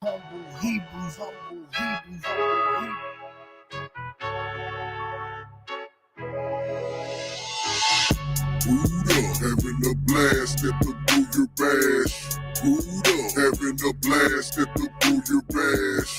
Humble Hebrews, humble Hebrews, humble Hebrews. Brewed up, having a blast at the Brew Year Bash. Brewed up, having a blast at the Brew Year Bash.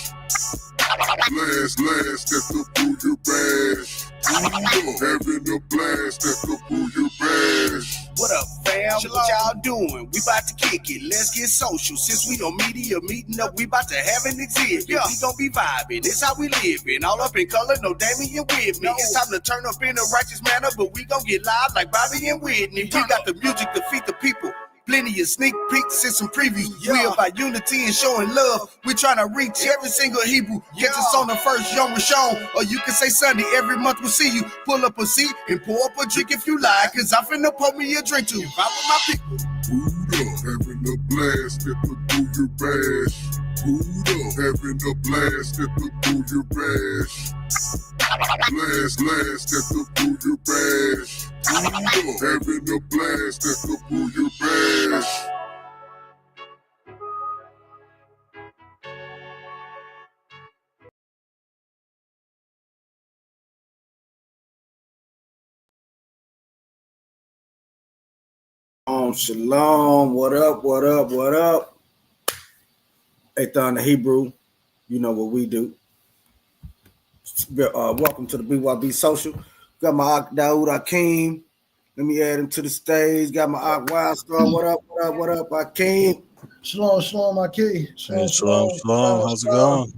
Blast at the Brew Year Bash. Brewed up, having a blast at the Brew Year Bash. What up, fam? What y'all doing? We about to kick it. Let's get social. Since we on media meeting up, we about to have an exhibit. Yeah. We gon' be vibing. It's how we living. All up in color, no Damien with me. No. It's time to turn up in a righteous manner, but we gon' get live like Bobby and Whitney. We got the music to feed the people. Plenty of sneak peeks and some previews. Yeah. We about unity and showing love. We trying to reach every single Hebrew. Catch us on the first Yom Rishon, or you can say Sunday. Every month we'll see you. Pull up a seat and pour up a drink if you like. Cause I'm finna pour me a drink too. Vibe with my people. Brewed up, having a blast at the Brew Year Bash. Brewed up, having a blast at the Brew Year Bash. Blast at the Brew Year Bash. Brewed up, having a blast at the Brew Year Bash. Shalom, what up? Ethan the Hebrew, you know what we do. Welcome to the BYB Social. Got my Ak Daoud Akeem. Let me add him to the stage. Got my Ak Wildstar. What up, Akeem? Shalom, Akeem. Shalom. How's it going?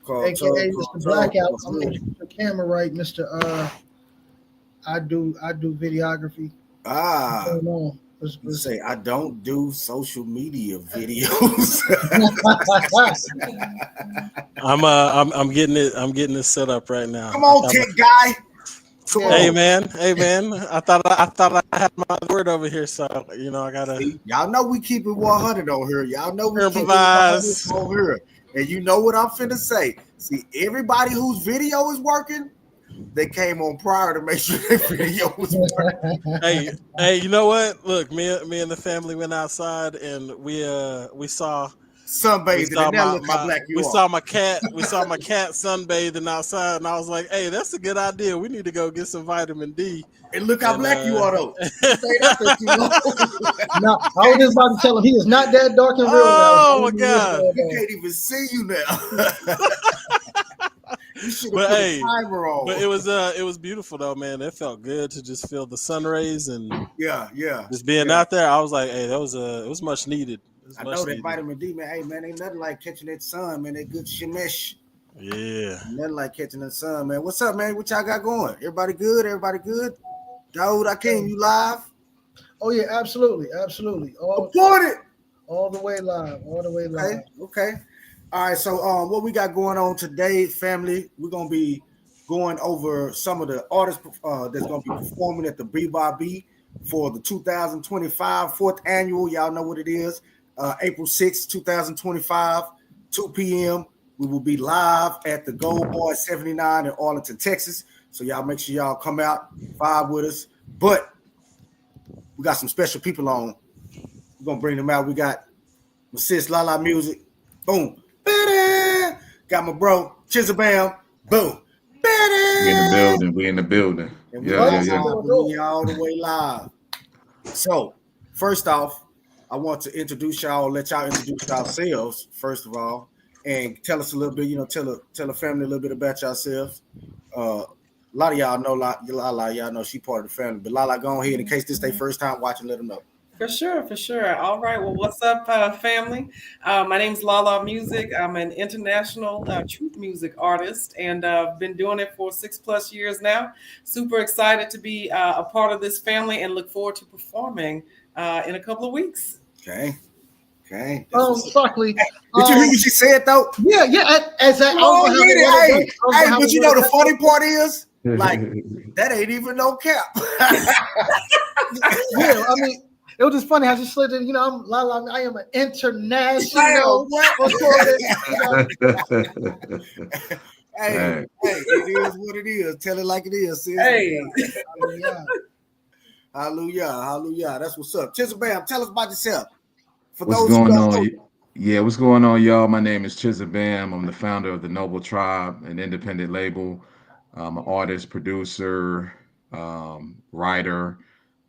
AKA Mr. Blackout. I'm gonna get the camera right, Mr. I do videography. Let's say I don't do social media videos. I'm getting it set up right now. Come on, tech guy. Hey man. I thought I had my word over here, so I gotta. See, y'all know we keep it 100 on here. Y'all know we keep it 100 on here. And you know what I'm finna say. See, everybody whose video is working, they came on prior to make sure their video was working. Hey, you know what? Look, me and the family went outside and we saw sunbathing, and now look how black you are. We saw my cat sunbathing outside, and I was like, "Hey, that's a good idea. We need to go get some vitamin D." And look how black you are, though. No, I was just about to tell him he is not that dark and real. Oh my God! You can't even see you now. You should have put a timer on. But it was beautiful though, man. It felt good to just feel the sun rays and just being out there. I was like, hey, it was much needed. I know that vitamin D, man. Hey, man, ain't nothing like catching that sun, man. That good shemesh. Yeah. Nothing like catching the sun, man. What's up, man? What y'all got going? Everybody good? Daoud Akeem, you live? Oh yeah, absolutely. All the way live. Okay. All right, so what we got going on today, family, we're going to be going over some of the artists that's going to be performing at the BYB for the 2025 4th annual. Y'all know what it is. April 6th, 2025, 2 p.m. We will be live at the Gold Boy 79 in Arlington, Texas. So y'all make sure y'all come out, vibe with us. But we got some special people on. We're going to bring them out. We got my sis, Lala Music. Boom. Got my bro, Chisabam. Boom. We in the building. And we all the way live. So, first off, I want to introduce y'all, let y'all introduce yourselves, first of all, and tell us a little bit, tell the family a little bit about yourselves. A lot of y'all know Lala, y'all know she part of the family, but Lala, go ahead in case this is their first time watching, let them know. For sure. All right. Well, what's up, family? My name's Lala Music. I'm an international truth music artist, and I've been doing it for 6+ years now. Super excited to be a part of this family and look forward to performing in a couple of weeks. Okay. Shockley. Did you hear what she said, though? Yeah. But you know the funny part is, like, that ain't even no cap. Yeah, I mean, it was just funny how she slid in. I'm Lala. I am an international. Hey, it is what it is. Tell it like it is, sis. Hey. Hallelujah. That's what's up. Chisabam, tell us about yourself. For What's those going who on? don't know. Yeah, what's going on, y'all? My name is Chizabam. I'm the founder of the Noble Tribe, an independent label. I'm an artist, producer, writer,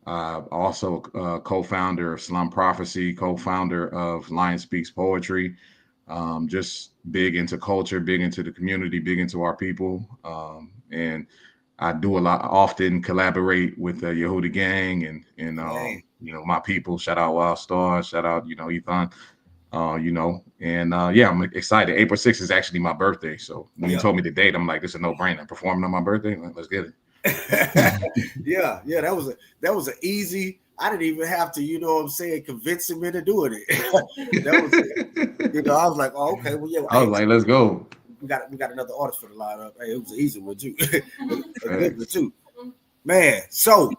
also co-founder of Slum Prophecy, co-founder of Lion Speaks Poetry. Just big into culture, big into the community, big into our people. And I do a lot, often collaborate with the Yehuda Gang and my people. Shout out Wild Stars, shout out, Ethan. Yeah, I'm excited. April 6th is actually my birthday. So when you told me the date, I'm like, this is a no-brainer. I'm performing on my birthday. Let's get it. yeah, that was an easy. I didn't even have to, convince him into doing it. That was, I was like, oh, okay, well, yeah. I was like, let's go. We got another artist for the lineup. Hey, it was an easy one too. A good one too. Man, so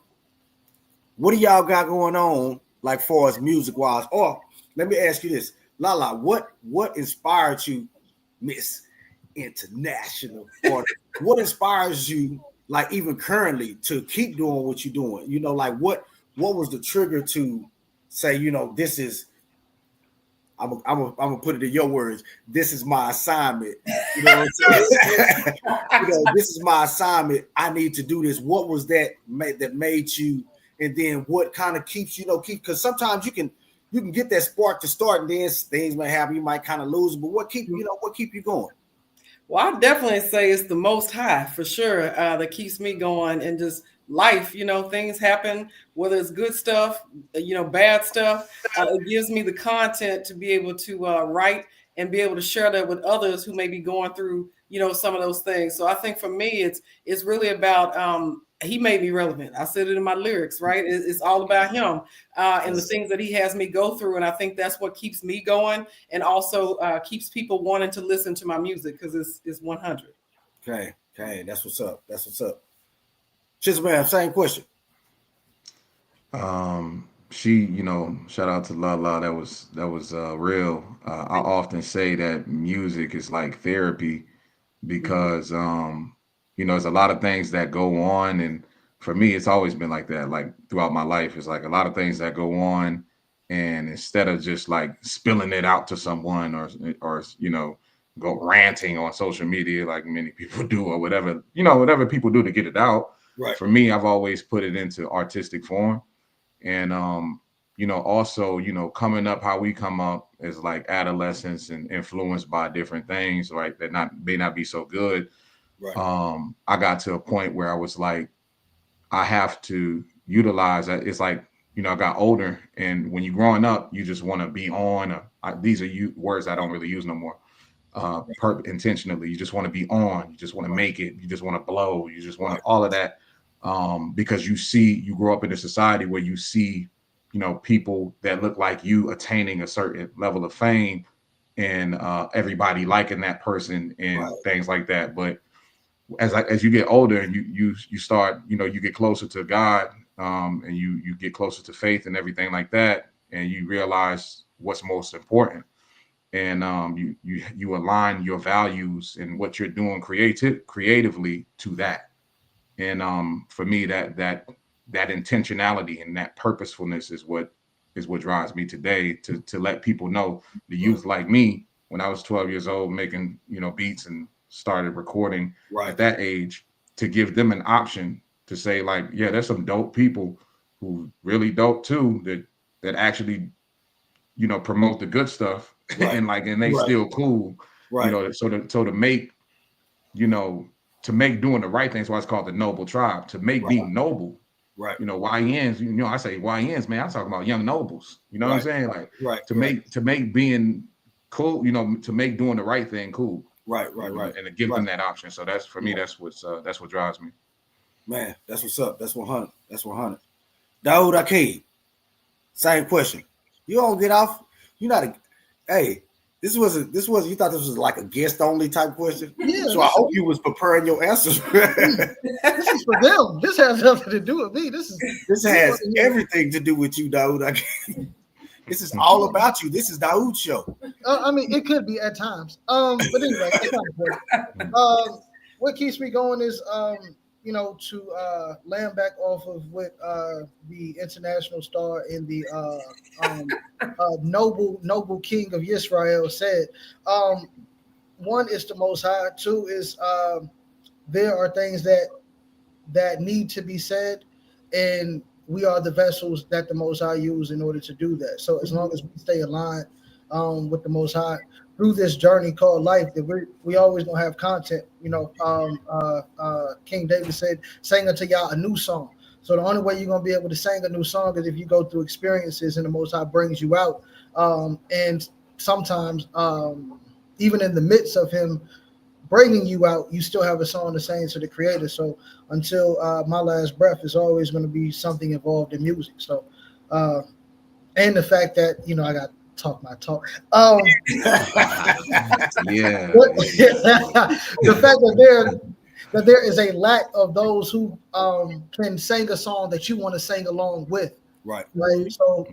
what do y'all got going on, like far as music wise? Or let me ask you this, Lala, what inspired you, Miss International? Or what inspires you, like even currently, to keep doing what you're doing? Like what was the trigger to say, this is, I'm gonna put it in your words, this is my assignment. You know what I'm saying? This is my assignment. I need to do this. What was that made you, and then what kind of keeps because sometimes you can get that spark to start, and then things may happen, you might kind of lose, but what keep you going? Well, I definitely say it's the Most High for sure that keeps me going, and just life, things happen, whether it's good stuff, bad stuff. It gives me the content to be able to write and be able to share that with others who may be going through, some of those things. So I think for me, it's really about he made me relevant. I said it in my lyrics, right? It's all about him and the things that he has me go through. And I think that's what keeps me going, and also keeps people wanting to listen to my music, because it's 100. Okay. That's what's up. Just man, same question. Shout out to Lala. That was real. I often say that music is like therapy, because there's a lot of things that go on, and for me, it's always been like that. Like throughout my life, it's like a lot of things that go on, and instead of just like spilling it out to someone or go ranting on social media like many people do, or whatever people do to get it out. Right. For me, I've always put it into artistic form. And, also, coming up, how we come up is like adolescence and influenced by different things, right? That may not be so good. Right. I got to a point where I was like, I have to utilize that. It's like, I got older, and when you're growing up, you just want to be on. These are words I don't really use no more. Intentionally, you just want to be on. You just want to make it. You just want to blow. You just want all of that. Because you grow up in a society where you see, people that look like you attaining a certain level of fame, and everybody liking that person and things like that. But as you get older and you start, you get closer to God, and you get closer to faith and everything like that, and you realize what's most important, and you align your values and what you're doing creatively to that. And for me, that intentionality and that purposefulness is what drives me today, to let people know, the youth like me, when I was 12 years old, making beats and started recording at that age, to give them an option to say, like, yeah, there's some dope people who really dope too, that actually promote the good stuff, and they still cool, so to make to make doing the right thing. That's why it's called the Noble Tribe. To make being noble, YNs. I say YNs, man. I'm talking about young nobles. You know what I'm saying? Like, to make being cool. To make doing the right thing cool. Right. And to give them that option. So that's, for me, that's what drives me. Man, that's what's up. That's 100. That's 100. Daoud Akeem. Same question. You don't get off. You're not a. Hey. This was you thought this was like a guest only type question? Yeah. So I hope you was preparing your answers. This is for them. This has nothing to do with me. This has everything to do with you, Daoud. This is all about you. This is Daoud's show. I mean, it could be at times. But anyway, what keeps me going is to land back off of what the international star and the noble king of Israel said. One is the Most High. Two is there are things that need to be said, and we are the vessels that the Most High use in order to do that. So as long as we stay aligned with the Most High through this journey called life, that we always gonna have content. King David said, "Sing unto y'all a new song." So the only way you're gonna be able to sing a new song is if you go through experiences and the Most High brings you out. And sometimes, even in the midst of Him bringing you out, you still have a song to sing to the Creator. So until my last breath, is always going to be something involved in music. So, and the fact that I got to talk my talk. Yeah. The fact that there is a lack of those who can sing a song that you want to sing along with. Right. So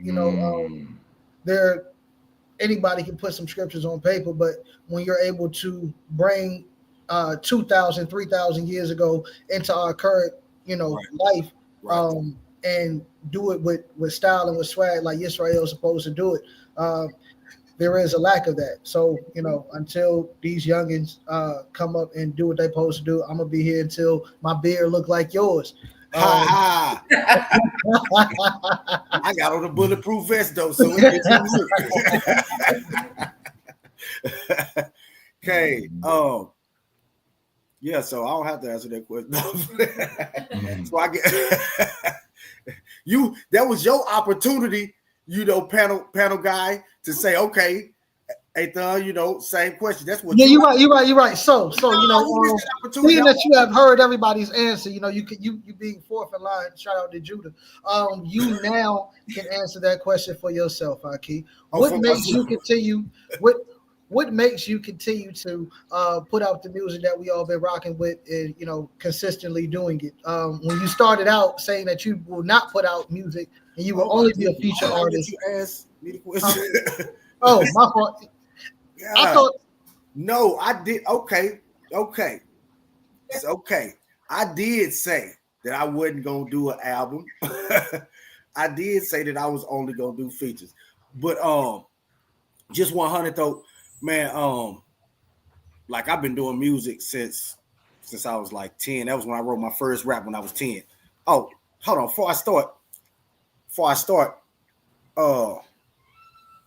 anybody can put some scriptures on paper, but when you're able to bring 2,000, 3,000 years ago into our current, life, and do it with style and with swag like Israel is supposed to do it, there is a lack of that. So, until these youngins come up and do what they're supposed to do, I'm going to be here until my beard look like yours. I got on a bulletproof vest though, so okay. Yeah, so I don't have to answer that question. So I get that was your opportunity, panel guy, to say, okay, Ethan, same question. That's what. Yeah, you're right. So seeing that you have heard everybody's answer, you being fourth in line. Shout out to Judah. You now can answer that question for yourself, Aki. What makes you continue? What makes you continue to put out the music that we all been rocking with, and consistently doing it? When you started out saying that you will not put out music and you will only be a feature artist. You asked me the question. Oh, my fault. Yeah. I thought. No, I did. Okay. It's okay. I did say that I wasn't gonna do an album. I did say that I was only gonna do features, but just 100 though, man. Like I've been doing music since I was like 10. That was when I wrote my first rap when I was 10. Oh, hold on. Before I start,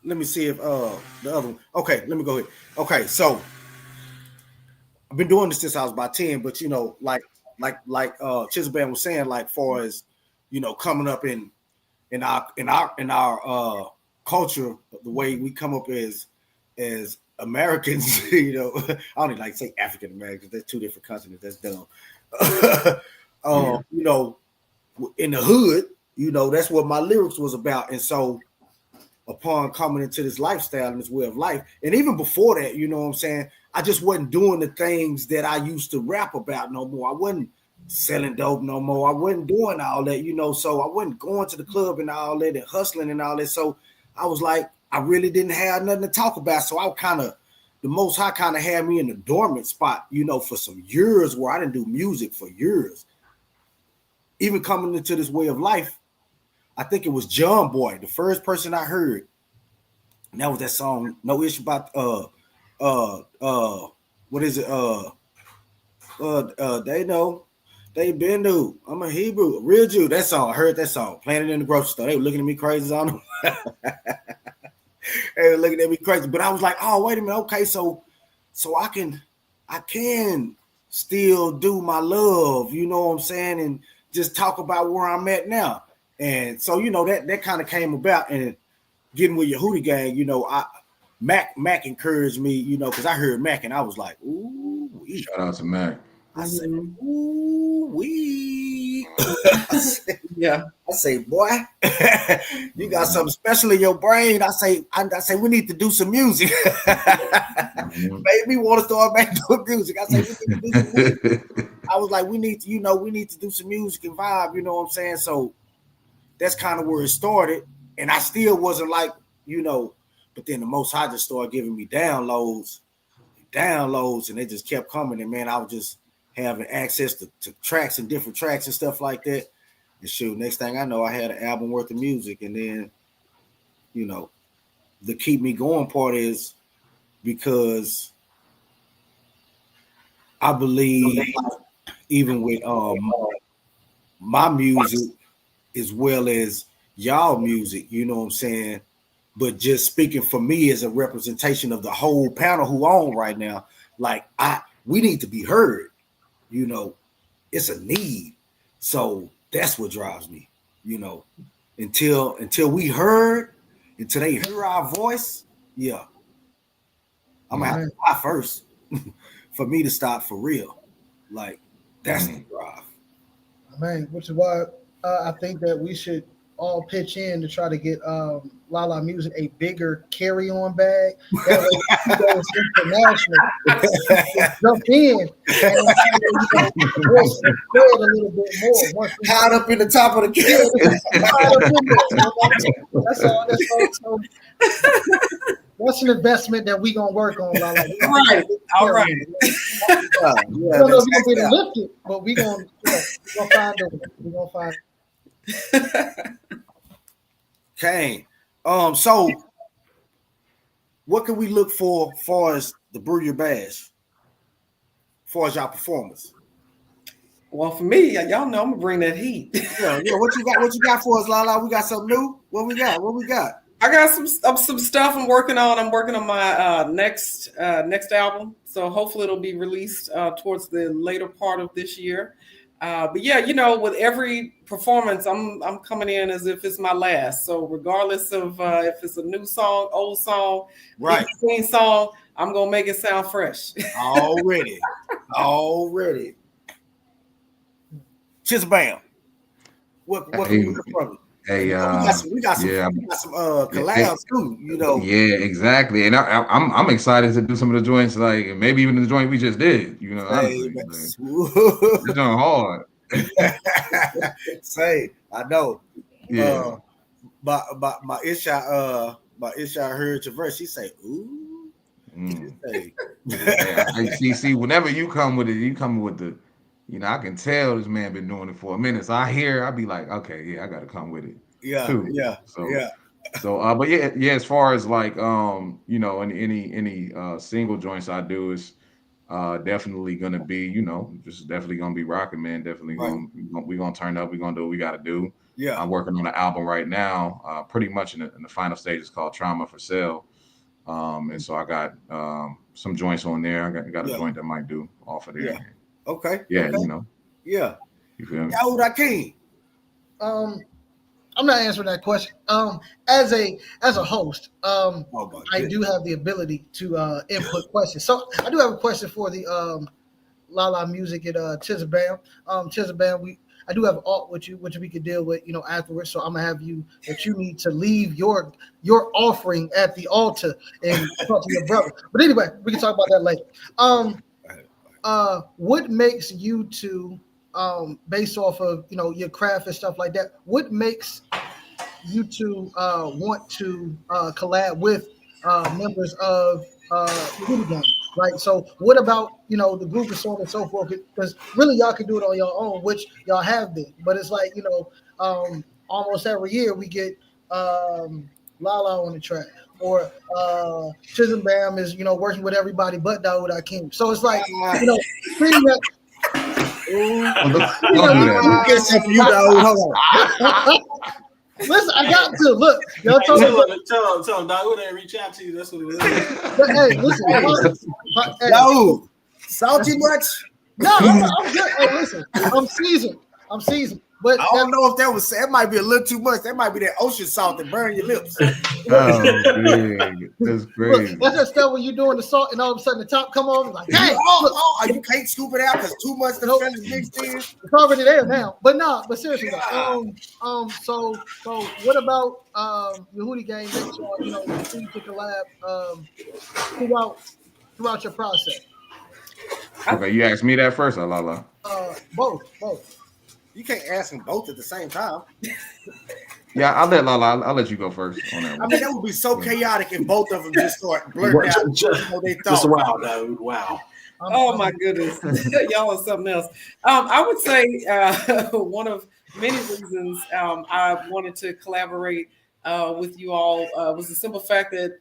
let me see if the other one. Okay, let me go ahead. Okay, so I've been doing this since I was about 10, but like Chisel Band was saying, like far as coming up in our culture, the way we come up as Americans, I don't even like to say African Americans. That's two different continents. That's dumb. In the hood, that's what my lyrics was about, and so upon coming into this lifestyle and this way of life, and even before that, what I'm saying, I just wasn't doing the things that I used to rap about no more. I wasn't selling dope no more. I wasn't doing all that, so I wasn't going to the club and all that and hustling and all that. So I was like, I really didn't have nothing to talk about. So the Most High kind of had me in a dormant spot, for some years where I didn't do music for years. Even coming into this way of life, I think it was John Boy, the first person I heard. And that was that song, No Issue About what is it? They know, they been new. I'm a Hebrew, a real Jew. That song, I heard that song, playing it in the grocery store. They were looking at me crazy on them. They were looking at me crazy. But I was like, oh, wait a minute, okay, so I can still do my love, you know what I'm saying, and just talk about where I'm at now. And so, that kind of came about, and getting with your Hootie Gang, Mac encouraged me, because I heard Mac and I was like, ooh, shout out to Mac. I said, ooh, wee. Yeah. I say, boy, you got something special in your brain. I say, we need to do some music. Made me want to start back doing music. I say, we need to do some music. I was like, we need to do some music and vibe, you know what I'm saying? So that's kind of where it started. And I still wasn't like, but then the Most High just started giving me downloads, and they just kept coming. And man, I was just having access to tracks and different tracks and stuff like that. And shoot, next thing I know, I had an album worth of music. And then, you know, the keep me going part is because I believe even with my music as well as y'all music, you know what I'm saying? But just speaking for me as a representation of the whole panel who on right now, like we need to be heard, you know, it's a need. So that's what drives me, you know, until we heard, until they hear our voice. Yeah. I'm gonna have to die first for me to stop for real. Like that's the drive. Man, which is why I think that we should all pitch in to try to get Lala Music a bigger carry-on bag. That way he goes international. Jump in and spread a little bit more. Hide up in the top of the carry. That's all. That's an investment that we gonna work on, Lala. Right. All right. I don't know if you're gonna lift it, but we gonna find it. We're gonna find it. Okay. So what can we look for as far as the Brew Year Bash? As far as y'all performance? Well, for me, y'all know I'm gonna bring that heat. Yeah. What you got for us, Lala? We got something new? What we got? I got some stuff I'm working on. I'm working on my next album. So hopefully it'll be released towards the later part of this year. But yeah, you know, with every performance, I'm coming in as if it's my last. So regardless of if it's a new song, old song, right, clean song, I'm gonna make it sound fresh. Already. Just bam. What can we look from? Hey, we got some collabs too, you know. Yeah, exactly. And I'm excited to do some of the joints, like maybe even the joint we just did. You know, honestly, it's doing hard. Say, I know. Yeah. My Isha heard your verse. She say, "Ooh." See, whenever you come with it, you come with the. You know, I can tell this man been doing it for a minute. So I'll be like, okay, yeah, I got to come with it. Yeah, too. yeah. So, but yeah. As far as like, you know, any single joints I do is definitely gonna be, you know, just definitely gonna be rocking, man. Definitely we gonna turn up. We gonna do what we got to do. Yeah. I'm working on an album right now, pretty much in the final stages called Trauma for Sale. And so I got some joints on there. I got a joint that might do off of there. Yeah. Okay. Yeah, okay. You know. Yeah. You feel me? Yahudakim. I'm not answering that question. As a host, I do have the ability to input questions. So I do have a question for the Lala Music at Tizabam. Tizabam, I do have art with you, which we could deal with, you know, afterwards. So I'm gonna have you that you need to leave your offering at the altar and talk to your brother. But anyway, we can talk about that later. What makes you two, based off of, you know, your craft and stuff like that, what makes you two want to collab with members of the gang? Right. So what about, you know, the group and so on and so forth? Because really y'all can do it on your own, which y'all have been. But it's like, you know, almost every year we get Lala on the track. Or Chisholm Bam is, you know, working with everybody but Dawood Akeem. So it's like, you know, pretty much. Get some for you, Dawood. Hold on. Listen, I got to look. Y'all tell him Dawood ain't reach out to you. That's what it is. But, hey, listen, Dawood, salty much? No, I'm good. Hey, listen, I'm seasoned. But I don't know if that might be a little too much. That might be that ocean salt that burn your lips. Oh, man. That's crazy. Look, that's that stuff when you're doing the salt and all of a sudden the top come on. Like, dang, you can't scoop it out because too much of the finish mixed in. It's already there now. But seriously, so what about the Hootie Gang that y'all, you know, continue to collab throughout your process? Okay, you asked me that first, or Lala? Both. You can't ask them both at the same time. Yeah, I'll let you go first on that one. I mean, that would be so chaotic if both of them just start blurting out. Just wow, dude. Wow. My goodness, y'all are something else. I would say one of many reasons I wanted to collaborate with you all was the simple fact that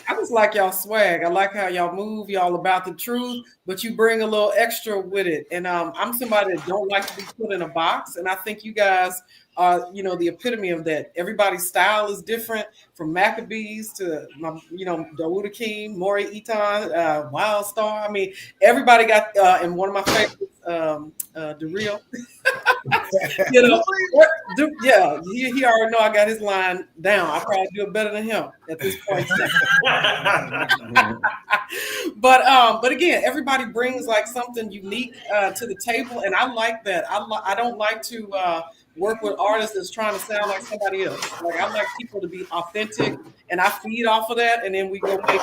I just like y'all swag. I like how y'all move. Y'all about the truth, but you bring a little extra with it. And I'm somebody that don't like to be put in a box. And I think you guys are, the epitome of that. Everybody's style is different, from Maccabees to, Dawuda King, Maury Eaton, Wild Star. I mean, everybody got, and one of my favorites, DeReal. He already know I got his line down. I probably do it better than him at this point. But again, everybody brings like something unique to the table, and I like that. I don't like to work with artists that's trying to sound like somebody else. Like, I like people to be authentic, and I feed off of that, and then we go make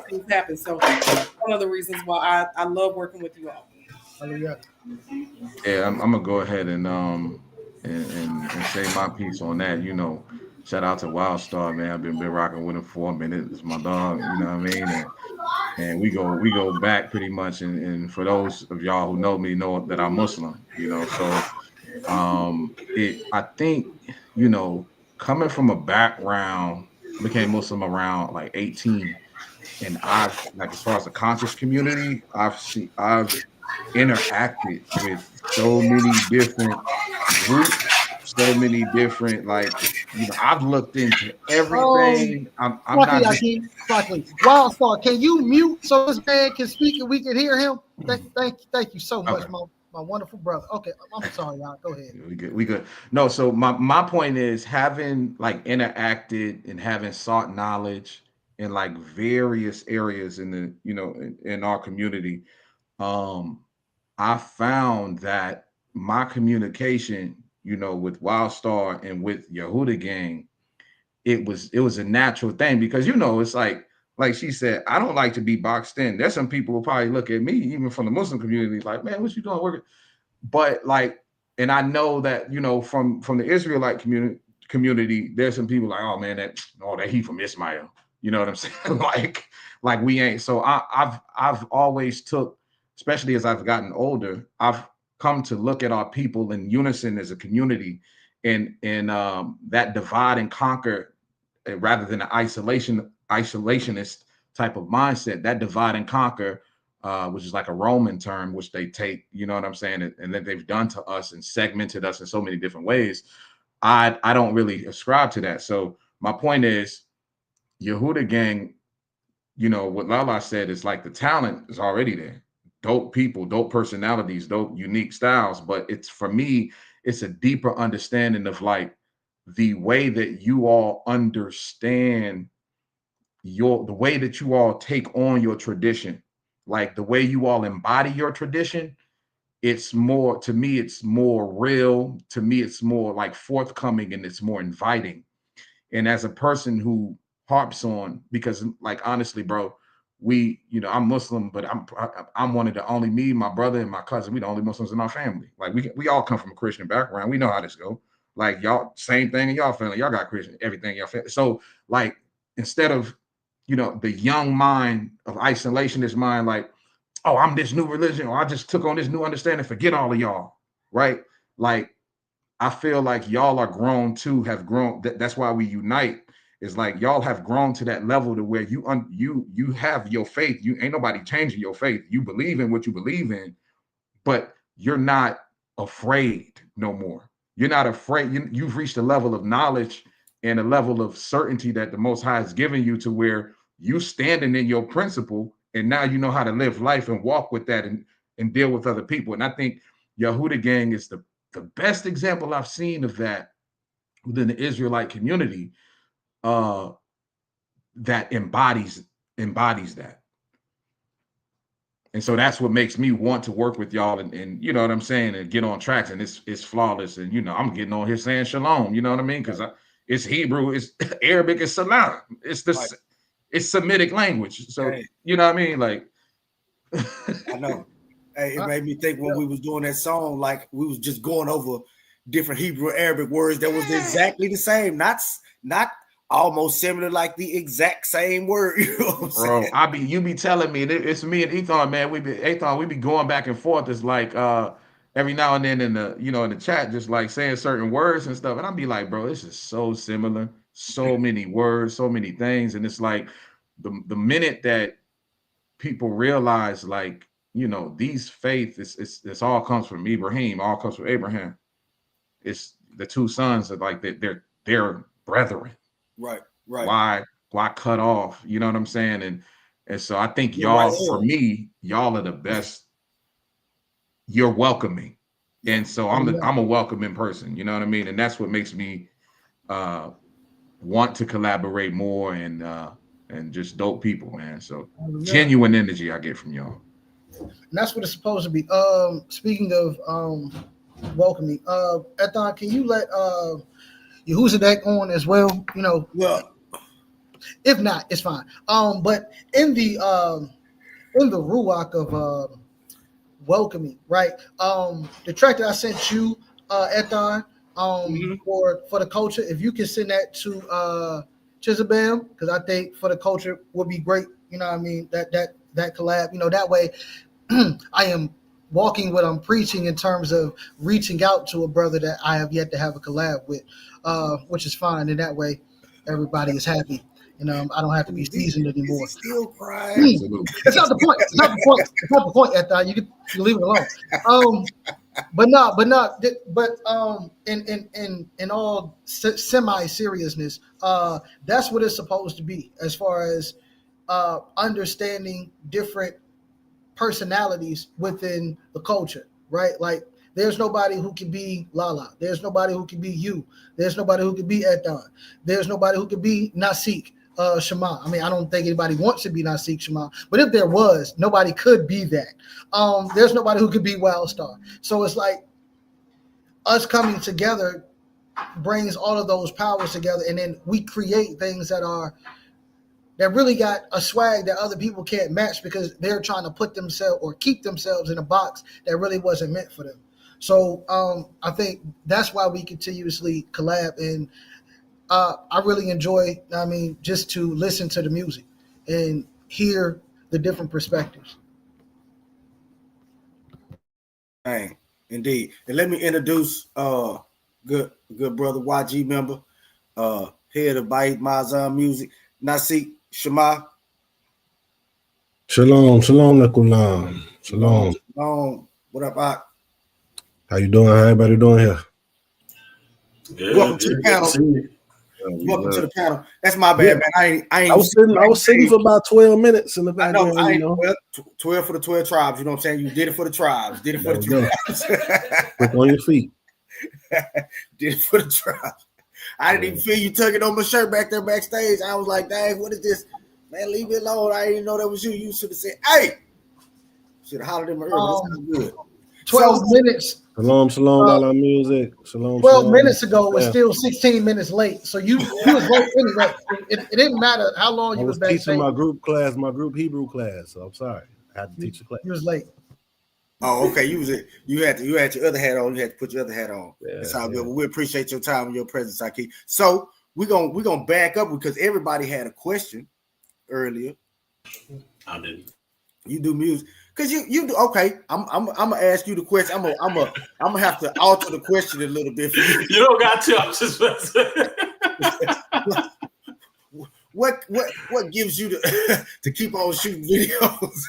things happen. So that's one of the reasons why I love working with you all. Yeah, I'm gonna go ahead and say my piece on that. Shout out to Wild Star, man. I've been rocking with him for a minute. It's my dog, you know what I mean? And we go back pretty much. And for those of y'all who know me, know that I'm Muslim, So I think, coming from a background, became Muslim around like 18, and I've, like, as far as the conscious community, I've interacted with so many different groups, so many different, I've looked into everything. I'm not just... Wild Star, can you mute so this man can speak and we can hear him? Thank you so much, okay. My wonderful brother. Okay, I'm sorry, y'all. Go ahead. We good. No, so my point is, having interacted and having sought knowledge in various areas in the in our community, I found that my communication, with Wild Star and with Yehuda Gang, it was a natural thing, because it's like she said, I don't like to be boxed in. There's some people who probably look at me, even from the Muslim community, like, man, what you doing working? But and I know that from the Israelite community, there's some people like, oh man, that he from Ismail. You know what I'm saying? like we ain't. So I've always took, especially as I've gotten older, I've come to look at our people in unison as a community, and that divide and conquer, rather than an isolationist type of mindset. That divide and conquer, which is like a Roman term, which they take, you know what I'm saying, and that they've done to us and segmented us in so many different ways. I don't really ascribe to that. So my point is, Yehuda Gang, what Lala said is the talent is already there. Dope people, dope personalities, dope unique styles. But for me, it's a deeper understanding of the way that you all understand the way that you all take on your tradition, the way you all embody your tradition. It's more, to me, it's more real. To me, it's more forthcoming, and it's more inviting. And as a person who harps on, because honestly, bro, I'm Muslim, but I'm one of the only, me, my brother, and my cousin, we the only Muslims in our family. We all come from a Christian background. We know how this go. Y'all, same thing in y'all family. Y'all got Christian, everything in y'all family. So instead of, the young mind of isolationist mind, oh, I'm this new religion, or I just took on this new understanding, forget all of y'all, right? I feel like y'all are grown too, have grown. That's why we unite. Is y'all have grown to that level to where you have your faith. You ain't nobody changing your faith. You believe in what you believe in, but you're not afraid no more. You're not afraid. You've reached a level of knowledge and a level of certainty that the Most High has given you, to where you standing in your principle, and now you know how to live life and walk with that and deal with other people. And I think Yehuda Gang is the best example I've seen of that within the Israelite community, that embodies that. And so that's what makes me want to work with y'all, and you know what I'm saying, and get on tracks. And it's flawless. And I'm getting on here saying shalom, you know what I mean? Because it's Hebrew, it's Arabic, it's salam. It's Semitic language. So you know what I mean? I know. Hey, it made me think when we was doing that song, we was just going over different Hebrew, Arabic words that was exactly the same. Not almost similar, like the exact same word. You know what I'm saying? You be telling me it's me and Ethan, man. We be going back and forth. It's like every now and then in the chat, just like saying certain words and stuff. And I'll be like, bro, this is so similar, so many words, so many things. And it's like the minute that people realize, like, these faith it's all comes from Ibrahim, all comes from Abraham. It's the two sons of like they're brethren. Right. Why cut off? You know what I'm saying? And so I think y'all, for me, y'all are the best. You're welcoming. And so I'm a welcoming person, you know what I mean? And that's what makes me want to collaborate more and just dope people, man. So genuine energy I get from y'all. And that's what it's supposed to be. Speaking of welcoming, Ethan, can you let Yehuzadek on as well? Well, if not, it's fine. But in the ruach of welcoming, right? The track that I sent you, Ethan, for the culture, if you can send that to Chisabam, because I think for the culture would be great. You know what I mean? That collab. That way, I am walking what I'm preaching in terms of reaching out to a brother that I have yet to have a collab with, which is fine. And that way, everybody is happy. I don't have to be seasoned anymore. Still crying. It's not the point. It's not the point. At that, you can leave it alone. In all semi seriousness, that's what it's supposed to be as far as understanding different personalities within the culture, right? Like, there's nobody who can be Lala. There's nobody who can be you. There's nobody who can be Ethan. There's nobody who can be Nasik Shema. I mean, I don't think anybody wants to be Nasik Shema, but if there was, nobody could be that. There's nobody who could be Wildstar. So it's like us coming together brings all of those powers together, and then we create things that really got a swag that other people can't match because they're trying to put themselves or keep themselves in a box that really wasn't meant for them. So I think that's why we continuously collab, and I really enjoy, just to listen to the music and hear the different perspectives. Hey, indeed. And let me introduce good brother YG member, head of Bayit Mazan Music, Nasik Shema. Shalom lakulam. Shalom. What up, Ak? How you doing? How everybody doing here? Good. Welcome to the panel. Welcome to the panel. That's my bad, man. I was sitting for about 12 minutes in the background. I know. 12 for the 12 tribes. You know what I'm saying? You did it for the tribes. Quick on your feet. Did it for the tribes. I didn't even feel you tugging on my shirt back there backstage. I was like, dang, what is this? Man, leave it alone. I didn't know that was you. You should have said, hey. Should have hollered in my ear. That's good. 12 minutes. Shalom, Lala Music. Shalom. 12 minutes ago was still 16 minutes late. So you was late anyway. It didn't matter how long you was back. Teaching my group Hebrew class. So I'm sorry. I had to teach the class. You was late. Oh, okay. You had your other hat on. You had to put your other hat on. Yeah, that's all good. But we appreciate your time and your presence, Aki. So we're gonna back up because everybody had a question earlier. I didn't. You do music. Because you do okay. I'm gonna ask you the question. I'm gonna have to alter the question a little bit for you. You don't got to. I'm just what gives you to keep on shooting videos?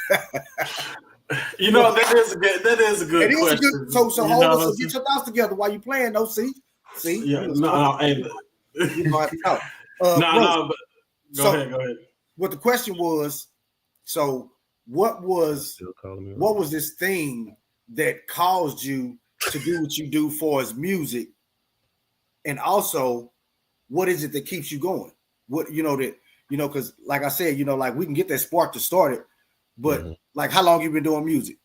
That is a good question. So hold on. So get your thoughts together while you playing. Though, see. Yeah. You know how to talk. But go ahead. What the question was? So. What was this thing that caused you to do what you do for as music? And also, what is it that keeps you going? Because like I said, like we can get that spark to start it, but like how long you been doing music?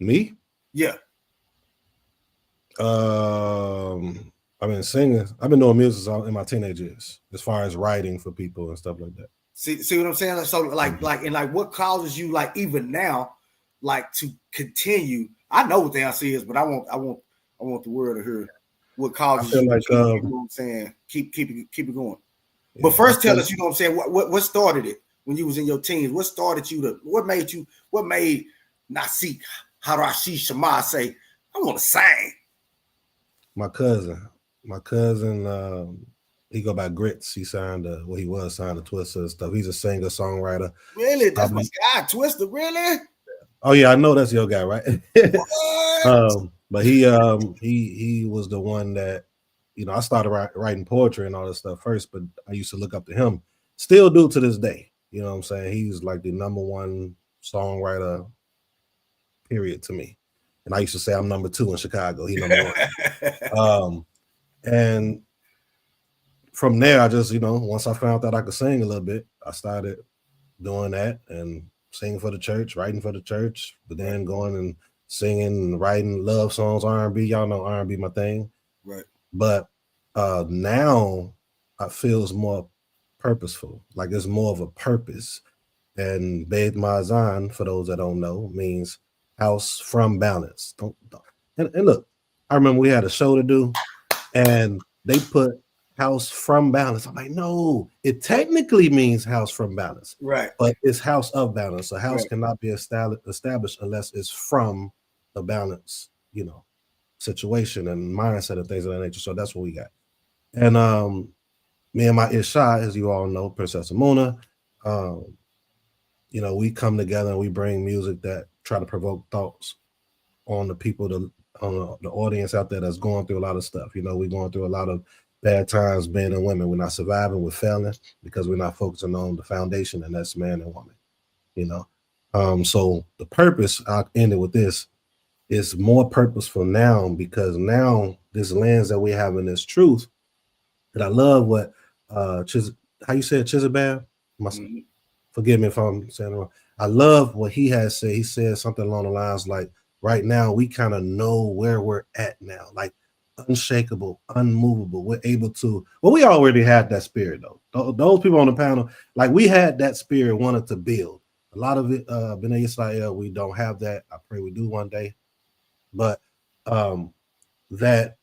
Me? Yeah. I've been singing. I've been doing music in my teenage years, as far as writing for people and stuff like that. See what I'm saying? So what causes you like even now, like to continue? I know what the answer is, but I want the world to hear what causes you. Like, you know what I'm saying? Keep it going. But first, tell us, you know what I'm saying? What started it when you was in your teens? What started you to? What made Nasik Harashi Shama say, "I want to sing"? My cousin, he go by Grits. He signed he was signed to Twister and stuff. He's a singer, songwriter. Really? That's my guy, Twister. Really? Oh yeah, I know that's your guy, right? But he was the one that, you know, I started writing poetry and all that stuff first, but I used to look up to him. Still do to this day. You know what I'm saying? He's like the number one songwriter, period, to me. And I used to say I'm number 2 in Chicago. He number 1. And from there, I just, you know, once I found that I could sing a little bit, I started doing that and singing for the church, writing for the church, but then going and singing and writing love songs, R&B. Y'all know R&B my thing. Right. But now I feel it's more purposeful. Like it's more of a purpose. And Beit Mazan, for those that don't know, means house from balance. And look, I remember we had a show to do and they put house from balance. I'm like, no, it technically means house from balance. Right. But it's house of balance. A house cannot be established unless it's from a balance, you know, situation and mindset and things of that nature. So that's what we got. And me and my Isha, as you all know, Princess Amuna, you know, we come together and we bring music that try to provoke thoughts on the people, on the audience out there that's going through a lot of stuff. You know, we're going through a lot of bad times, men and women. We're not surviving, we're failing because we're not focusing on the foundation, and that's man and woman, you know. So the purpose, I'll end it with this, is more purposeful now because now this lens that we have in this truth, and I love what how you said Chizabab? Forgive me if I'm saying it wrong. I love what he has said. He said something along the lines like, right now we kind of know where we're at now, like unshakable, unmovable. We're able to, well, we already had that spirit though. Those people on the panel, like we had that spirit, wanted to build. A lot of it, B'nai Yisrael, we don't have that. I pray we do one day. But that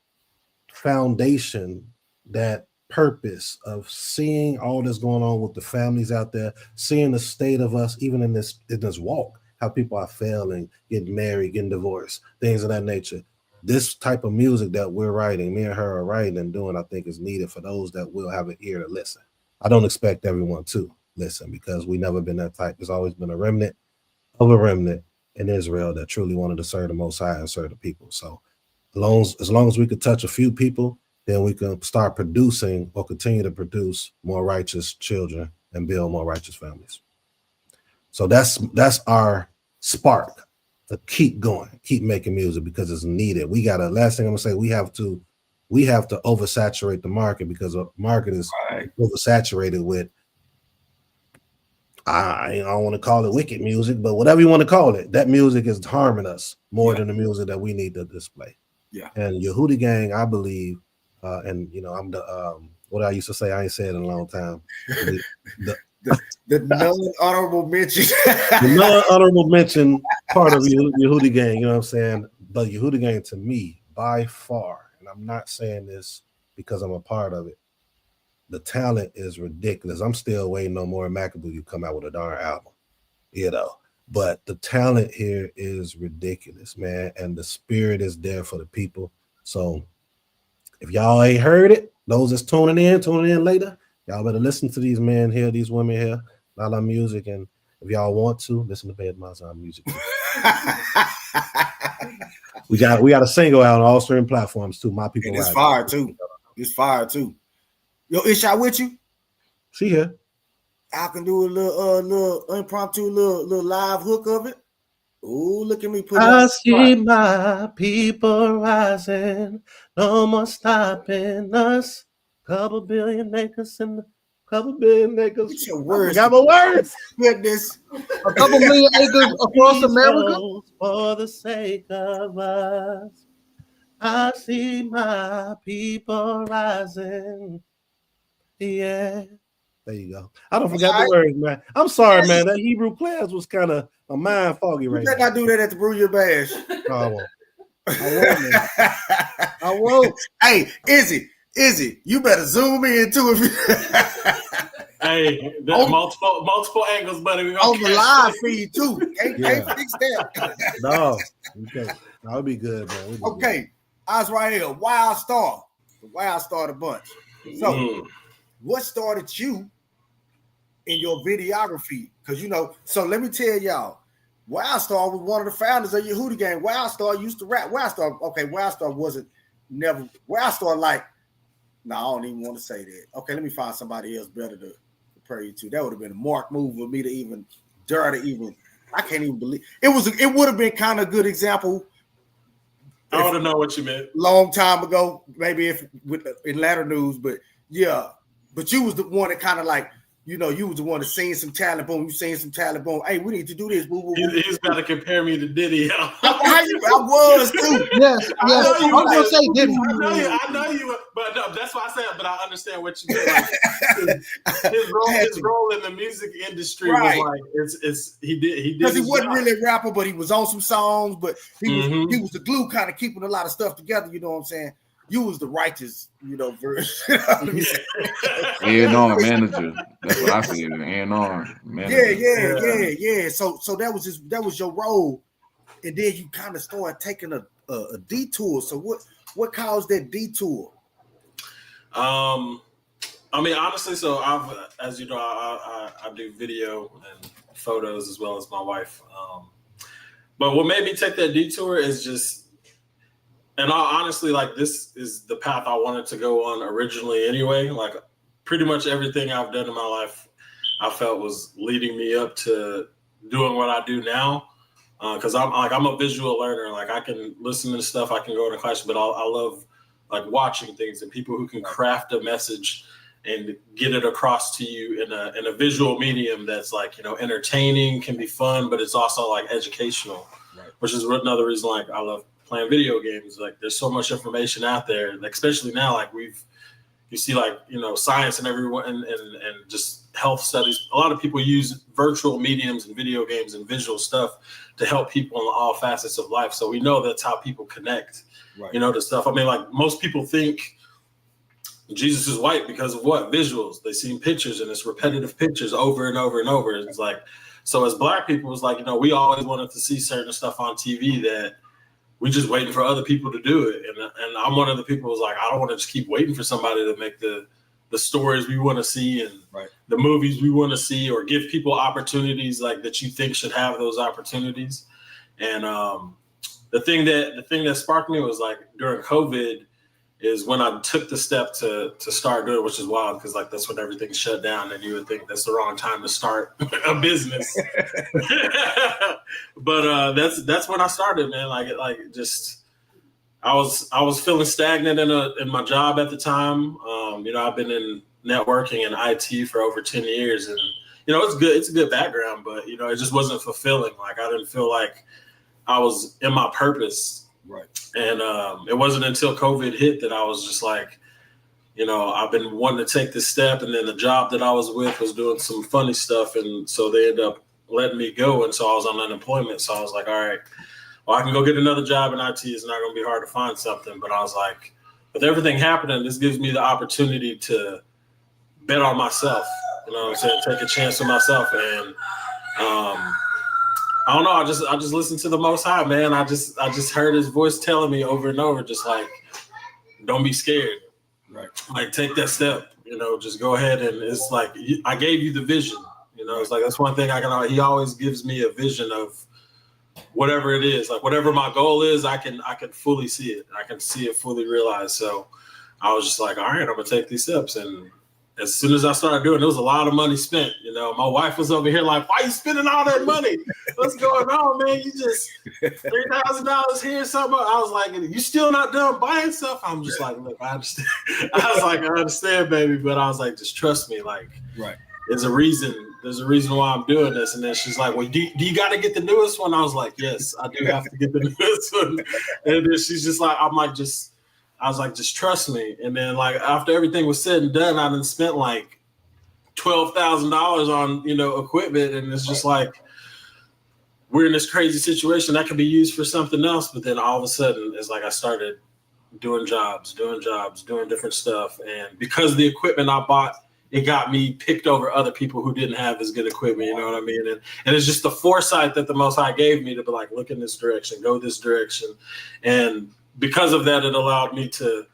foundation, that purpose of seeing all that's going on with the families out there, seeing the state of us, even in this walk, how people are failing, getting married, getting divorced, things of that nature. This type of music that we're writing, me and her are writing and doing, I think is needed for those that will have an ear to listen. I don't expect everyone to listen because we've never been that type. There's always been a remnant of a remnant in Israel that truly wanted to serve the Most High and serve the people. So as long as we could touch a few people, then we can start producing or continue to produce more righteous children and build more righteous families. So that's our spark to keep going, keep making music because it's needed. We got last thing I'm gonna say, we have to oversaturate the market because the market is oversaturated with, I don't want to call it wicked music, but whatever you want to call it, that music is harming us more than the music that we need to display. Yeah. And Yehudi Gang, I believe, and you know, I'm the what I used to say, I ain't said in a long time. The non-honorable mention. The non-honorable mention part of Yehudi Gang, you know what I'm saying? But Yehudi Gang to me, by far, and I'm not saying this because I'm a part of it, the talent is ridiculous. I'm still waiting on more Macabre to come out with a darn album, you know. But the talent here is ridiculous, man. And the spirit is there for the people. So if y'all ain't heard it, those that's tuning in later, y'all better listen to these men here, these women here, Lala music. And if y'all want to, listen to Beit Mazan music. we got a single out on all streaming platforms too. My people. And it's fire too. It's fire too. Yo, Isha with you? She here. I can do a little impromptu, little live hook of it. Ooh, look at me put. I see my people rising, no more stopping us. Couple billion acres. Get your words. Got my words. Goodness. A couple million acres across America. For the sake of us, I see my people rising. Yeah. There you go. I don't forget the words, man. I'm sorry, man. That Hebrew class was kind of a mind foggy right now. You better not do that at the Brew Year Bash. No, I won't. I won't. Hey, Izzy, Izzy, you better zoom in too. Hey, multiple angles, buddy. On the live feed too. Can't fix that. No, okay. That'll be good, man. Okay, I was right here. Wild Star. The Wild Star the bunch. So, what started you in your videography? Because so let me tell y'all, Wild Star was one of the founders of your Hootie Gang. Wild Star used to rap. Wild Star wasn't never. Wild Star I don't even want to say that. Okay, let me find somebody else better to compare you to. That would have been a mark move for me to even dare to even. I can't even believe it was. It would have been kind of a good example. I want to know what you meant. Long time ago, maybe if with Atlanta news, but yeah. But you was the one that kind of you was the one that seen some talent. Boom, you seen some talent. Boom. Hey, we need to do this. He's got to compare me to Diddy. I was too. Yes. I'm gonna say Diddy. I know you, but no, that's why I said. But I understand what you mean. His role in the music industry was he did because he wasn't really a rapper, but he was on some songs. But he was the glue, kind of keeping a lot of stuff together. You know what I'm saying? You was the righteous, version. A&R manager. That's what I said. A&R manager. Yeah. So that was your role, and then you kind of started taking a detour. So what caused that detour? I mean, honestly, so as you know, I do video and photos as well as my wife. But what made me take that detour is just. And honestly, this is the path I wanted to go on originally anyway. Pretty much everything I've done in my life, I felt was leading me up to doing what I do now. Because I'm a visual learner. I can listen to stuff, I can go into class, but I love watching things and people who can craft a message and get it across to you in a visual medium that's entertaining, can be fun, but it's also educational, which is another reason I love playing video games. There's so much information out there, especially now, you see science and everyone and just health studies. A lot of people use virtual mediums and video games and visual stuff to help people in all facets of life. So we know that's how people connect, to stuff. I mean, most people think Jesus is white because of what? Visuals. They see pictures and it's repetitive pictures over and over and over. It's so as Black people, it's we always wanted to see certain stuff on TV that we just waiting for other people to do it. And I'm one of the people who's I don't want to just keep waiting for somebody to make the stories we want to see and the movies we want to see, or give people opportunities that you think should have those opportunities. And the thing that sparked me was during COVID is when I took the step to start doing it, which is wild because that's when everything shut down and you would think that's the wrong time to start a business. But that's when I started, man. I was feeling stagnant in my job at the time. I've been in networking and IT for over 10 years and it's good. It's a good background, but it just wasn't fulfilling. I didn't feel like I was in my purpose. Right. And it wasn't until COVID hit that I was just I've been wanting to take this step. And then the job that I was with was doing some funny stuff. And so they ended up letting me go. And so I was on unemployment. So I was all right, well, I can go get another job in IT. It's not going to be hard to find something. But I was with everything happening, this gives me the opportunity to bet on myself, take a chance on myself. And, I don't know. I just listened to the Most High, man. I just heard His voice telling me over and over, just don't be scared. Right. Take that step. Just go ahead. And it's I gave you the vision. It's that's one thing He always gives me a vision of whatever it is. Whatever my goal is, I can fully see it. I can see it fully realized. So I was just all right, I'm gonna take these steps. And as soon as I started doing it, there was a lot of money spent. My wife was over here why are you spending all that money? What's going on, man? You just $3,000 here, something. I was you still not done buying stuff? I'm just look, I understand. I was I understand, baby. But I was just trust me. Right. There's a reason why I'm doing this. And then she's well, do you got to get the newest one? I was yes, I do have to get the newest one. And then she's just I was just trust me. And then after everything was said and done, I done spent $12,000 on, equipment. And it's just we're in this crazy situation that could be used for something else. But then all of a sudden it's I started doing jobs, doing different stuff. And because the equipment I bought, it got me picked over other people who didn't have as good equipment, you know what I mean? And it's just the foresight that the Most High gave me to be like, look in this direction, go this direction. And because of that, it allowed me to,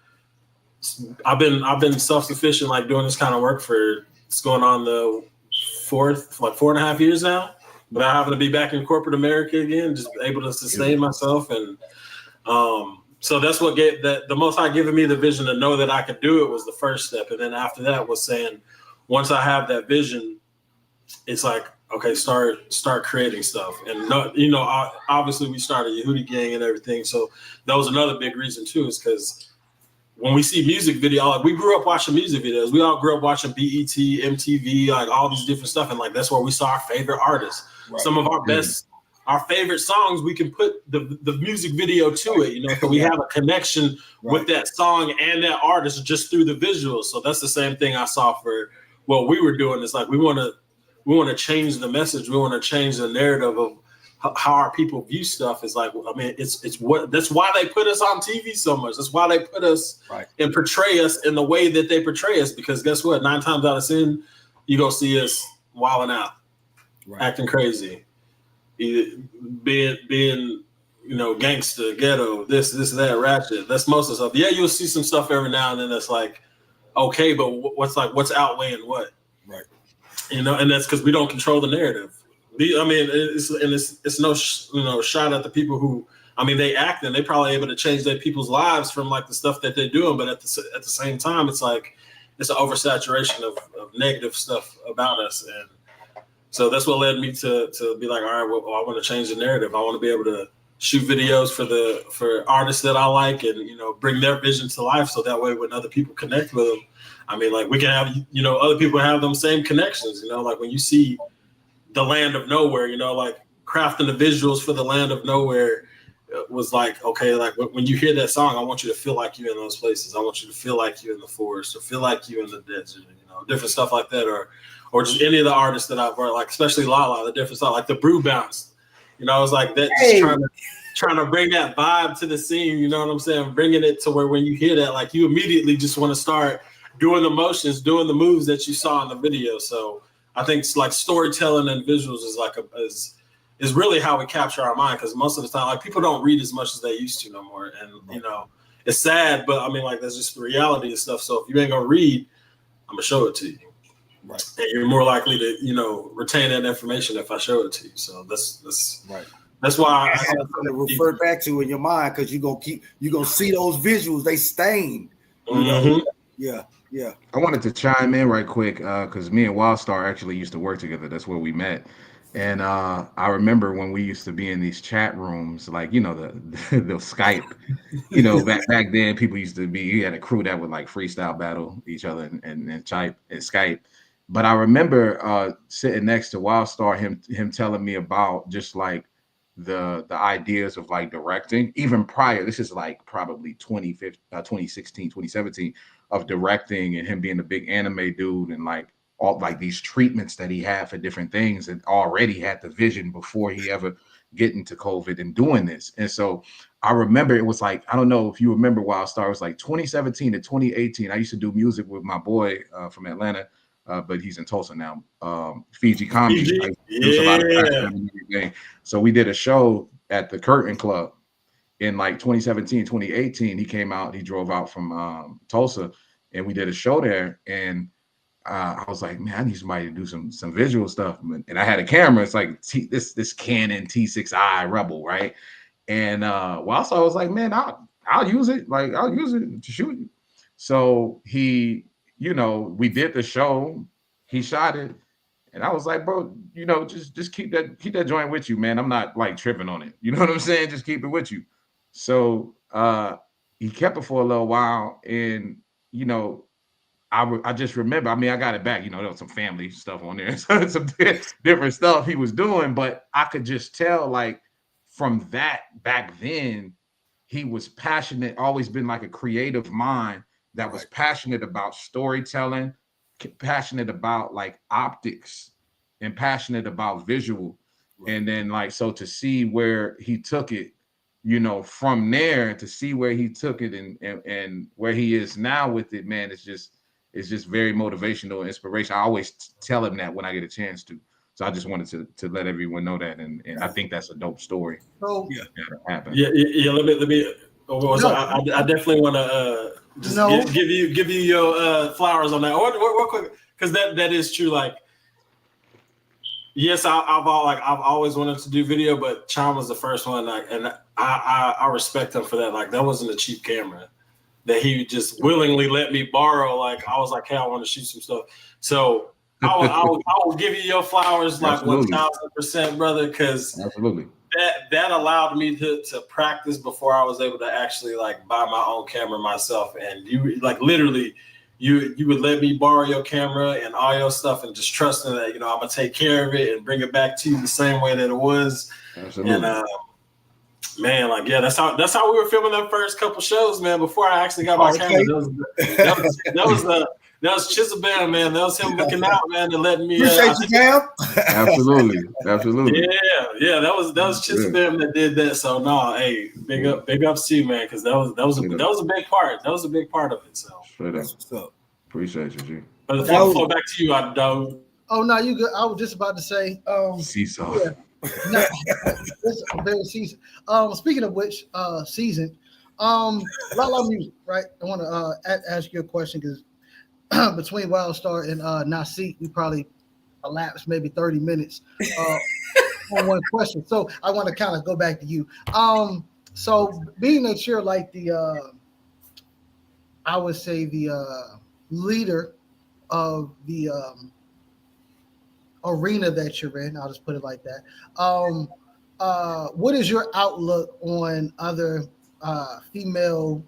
I've been self-sufficient, like doing this kind of work for, it's going on the 4.5 years now, but I happen to be back in corporate America again, just able to sustain myself. And so that's what gave that the Most High giving me the vision to know that I could do it was the first step. And then after that was saying, once I have that vision, it's like, okay, start creating stuff. And obviously we started Yehudi Gang and everything. So that was another big reason too, is because when we see music video, like we grew up watching music videos. We all grew up watching BET, MTV, like all these different stuff. And like, that's where we saw our favorite artists. Right. Some of our best, our favorite songs, we can put the music video to it, so we have a connection with that song and that artist just through the visuals. So that's the same thing I saw for what we were doing. It's like, we want to change the message. We want to change the narrative of how our people view stuff. Is like, I mean, that's why they put us on TV so much. That's why they put us and portray us in the way that they portray us, because guess what? 9 times out of 10, you go see us wilding out, acting crazy, being gangster, ghetto, this, that, ratchet. That's most of the stuff. Yeah, you'll see some stuff every now and then that's like, okay, but what's outweighing what? Right. And that's because we don't control the narrative. I mean, it's no shot at the people who, I mean, they act and they probably able to change their people's lives from like the stuff that they're doing, but at the same time, it's like it's an oversaturation of negative stuff about us. And so that's what led me to be like, all right, well, I want to change the narrative. I want to be able to shoot videos for artists that I like, and bring their vision to life, so that way when other people connect with them, I mean, like we can have other people have them same connections. Like when you see the Land of Nowhere, like crafting the visuals for the Land of Nowhere was like, okay, like when you hear that song, I want you to feel like you're in those places. I want you to feel like you're in the forest, or feel like you're in the desert, different stuff like that, or just any of the artists that I've worked, like especially Lala, the different stuff, like the Brew Bounce. It's like that, just trying to bring that vibe to the scene. You know what I'm saying? Bringing it to where when you hear that, like you immediately just want to start doing the motions, doing the moves that you saw in the video. So I think it's like storytelling and visuals is really how we capture our mind, because most of the time, like people don't read as much as they used to no more. And it's sad, but I mean, like that's just the reality of stuff. So if you ain't gonna read, I'm gonna show it to you. Right. And you're more likely to, retain that information if I show it to you. So that's right. That's why I have to refer back to in your mind, because you're gonna see those visuals, they stain. Yeah. I wanted to chime in right quick, because me and Wildstar actually used to work together. That's where we met. And I remember when we used to be in these chat rooms, like, the Skype, back then people used to be, you had a crew that would like freestyle battle each other and type and Skype. But I remember sitting next to Wildstar, him telling me about just like the ideas of like directing, even prior. This is like probably 2016, 2017 of directing, and him being a big anime dude, and like all like these treatments that he had for different things, and already had the vision before he ever get into COVID and doing this. And so I remember it was like, I don't know if you remember Wildstar, it was like 2017 to 2018. I used to do music with my boy from Atlanta, but he's in Tulsa now. Fiji Comedy. So we did a show at the Curtain Club in like 2017, 2018. He came out, he drove out from Tulsa, and we did a show there. And I was like, man, I need somebody to do some visual stuff. And I had a camera. It's like this Canon T6i Rebel, right? And whilst I was like, man, I'll use it. Like I'll use it to shoot. So he, we did the show. He shot it, and I was like, bro, just keep that joint with you, man. I'm not like tripping on it. You know what I'm saying? Just keep it with you. So he kept it for a little while, and I just remember, I mean, I got it back, there was some family stuff on there, some different stuff he was doing, but I could just tell, like, from that back then, he was passionate, always been like a creative mind that was passionate about storytelling, passionate about like optics, and passionate about visual. And then like, so to see where he took it from there to see where he took it and where he is now with it, man, it's just very motivational and inspiration. I always tell him that when I get a chance to. So I just wanted to let everyone know that, and I think that's a dope story. So happen. Yeah. Let me. I definitely want to just give you your flowers on that. Real quick, because that is true. Like, yes, I've always wanted to do video, but Chom was the first one. And I respect him for that. Like, that wasn't a cheap camera that he just willingly let me borrow. Like, I was like, hey, I want to shoot some stuff. So I will give you your flowers, like 1,000%, brother, because absolutely. That allowed me to practice before I was able to actually like buy my own camera myself. And you like literally you would let me borrow your camera and all your stuff and just trusting that, I'm gonna take care of it and bring it back to you the same way that it was. Absolutely. And man, like, yeah, that's how we were filming the first couple shows, man, before I actually got my camera. That was Chisabam, man. That was him looking out, man, and letting me. Appreciate you, Bam. Absolutely. Yeah. That was Chisabam that did that. So no, hey, big ups to you, man, because that was a big part. That was a big part of it. So straight up. What's up? Appreciate you, G. But before I fall back to you, I don't. Oh no, you good? I was just about to say. Seesaw. Yeah. No, it's very season. Speaking of which, season. La music, right? I want to ask you a question because. Between Wildstar and Nasik, we probably elapsed maybe 30 minutes on one question. So I want to kind of go back to you. So being that you're like the, I would say the leader of the arena that you're in, I'll just put it like that. What is your outlook on other female,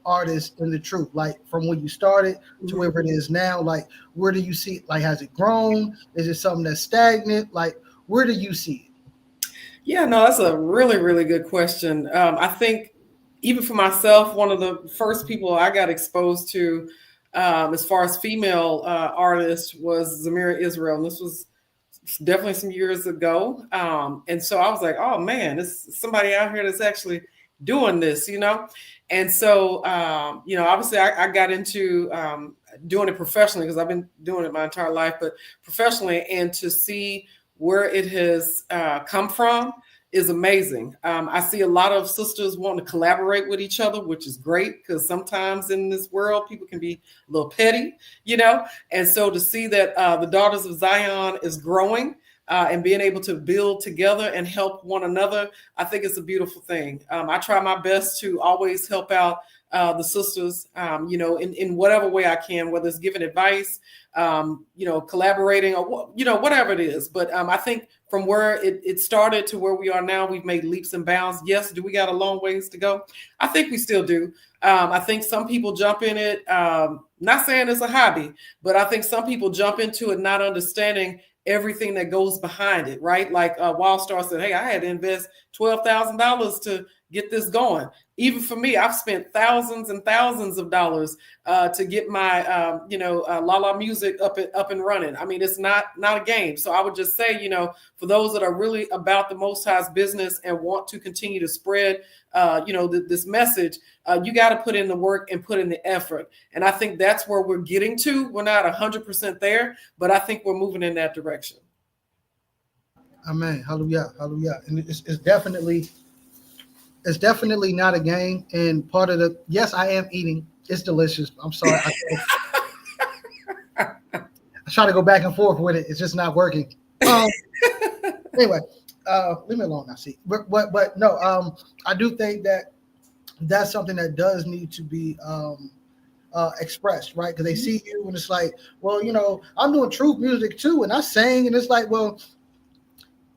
artists in the truth, like from when you started to wherever it is now? Like, where do you see it? Like, has it grown? Is it something that's stagnant? Like, where do you see it? Yeah, no, that's a really, really good question. I think even for myself, one of the first people I got exposed to as far as female artists was Zamira Israel. And this was definitely some years ago. And so I was like, oh man, there's somebody out here that's actually doing this, And so, obviously I got into doing it professionally because I've been doing it my entire life, but professionally, and to see where it has come from is amazing. I see a lot of sisters wanting to collaborate with each other, which is great because sometimes in this world, people can be a little petty, And so to see that the Daughters of Zion is growing, and being able to build together and help one another, I think it's a beautiful thing. I try my best to always help out the sisters, in whatever way I can, whether it's giving advice, collaborating, or whatever it is. But I think from where it started to where we are now, we've made leaps and bounds. Yes, do we got a long ways to go? I think we still do. I think some people jump in it, not saying it's a hobby, but I think some people jump into it not understanding everything that goes behind it, right? Like Wildstar said, hey, I had to invest $12,000 to get this going. Even for me, I've spent thousands and thousands of dollars to get my, La music up and running. I mean, it's not a game. So I would just say, for those that are really about the Most High's business and want to continue to spread, this message, you got to put in the work and put in the effort. And I think that's where we're getting to. We're not 100% there, but I think we're moving in that direction. Amen. Hallelujah. Hallelujah. And it's definitely not a game. And part of yes, I am eating. It's delicious. I'm sorry. I try to go back and forth with it. It's just not working. Anyway, leave me alone now. See, but no, I do think that that's something that does need to be expressed, right? Because they see you and it's like, well, I'm doing truth music too, and I sing, and it's like, well,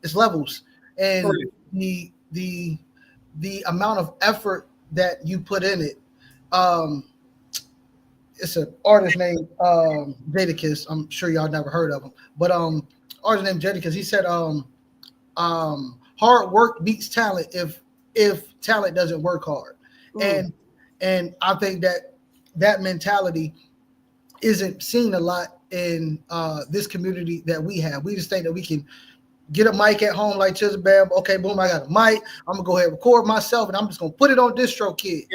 it's levels, and the amount of effort that you put in it. It's an artist named Jadakiss. I'm sure y'all never heard of him, but artist named Jadakiss. He said, hard work beats talent if talent doesn't work hard. And I think that mentality isn't seen a lot in this community that we have. We just think that we can get a mic at home like Chisel Bam. Okay, boom, I got a mic. I'm gonna go ahead and record myself, and I'm just gonna put it on DistroKid,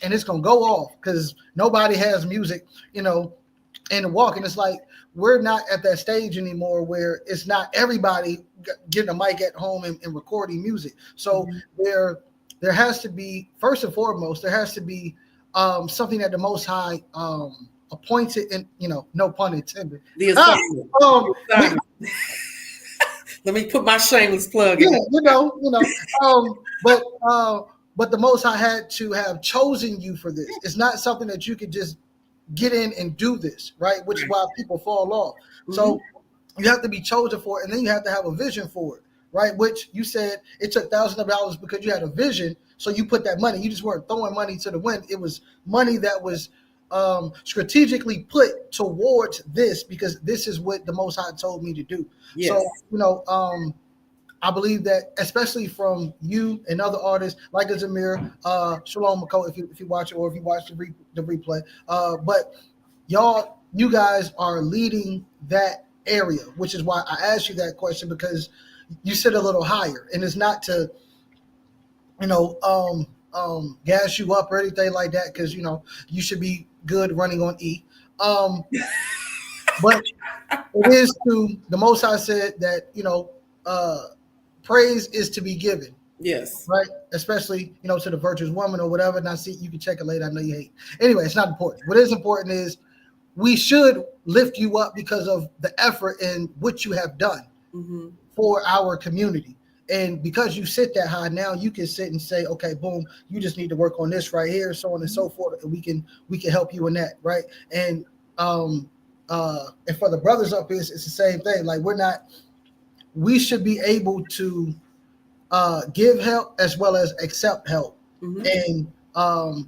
and it's gonna go off because nobody has music, in the walk. And it's like we're not at that stage anymore where it's not everybody getting a mic at home and recording music. So there has to be, first and foremost, there has to be something that the Most High appointed, and no pun intended. The assignment. Let me put my shameless plug in. But the Most High had to have chosen you for this. It's not something that you could just get in and do this, right? Which is why people fall off. So you have to be chosen for it, and then you have to have a vision for it, right? Which you said it took thousands of dollars because you had a vision. So you put that money. You just weren't throwing money to the wind. It was money that was strategically put towards this because this is what the Most High told me to do. Yes. So, I believe that, especially from you and other artists like Zamir, Shalom McCall, if you watch it or if you watch the replay, but you guys are leading that area, which is why I asked you that question, because you sit a little higher, and it's not to, gas you up or anything like that, because you should be good running on E. But it is to the Most High said that praise is to be given. Yes. Right. Especially to the virtuous woman or whatever. And I see you can check it later. I know you hate. Anyway, it's not important. What is important is we should lift you up because of the effort and what you have done for our community. And because you sit that high, now you can sit and say, okay, boom, you just need to work on this right here, so on and so forth, and we can help you in that, right? And for the brothers up here, it's the same thing. Like we should be able to give help as well as accept help and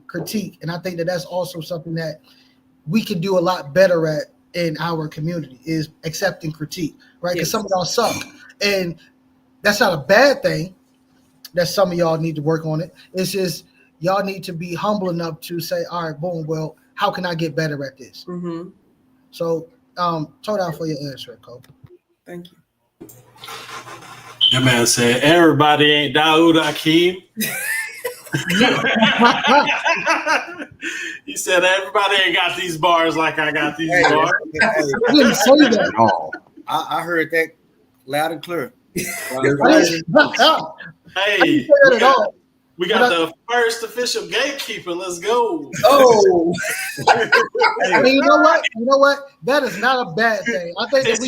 critique. And I think that that's also something that we can do a lot better at in our community is accepting critique, right? Because some of y'all suck, and that's not a bad thing that some of y'all need to work on it. It's just y'all need to be humble enough to say, all right, boom, well, how can I get better at this? So, throw down for your answer, Cole. Thank you. That man said, everybody ain't Daoud Hakeem. He said, everybody ain't got these bars like I got these bars. I didn't say that. I heard that loud and clear. Hey, we got the first official gatekeeper. Let's go. Oh, hey, you know what? That is not a bad thing. I think that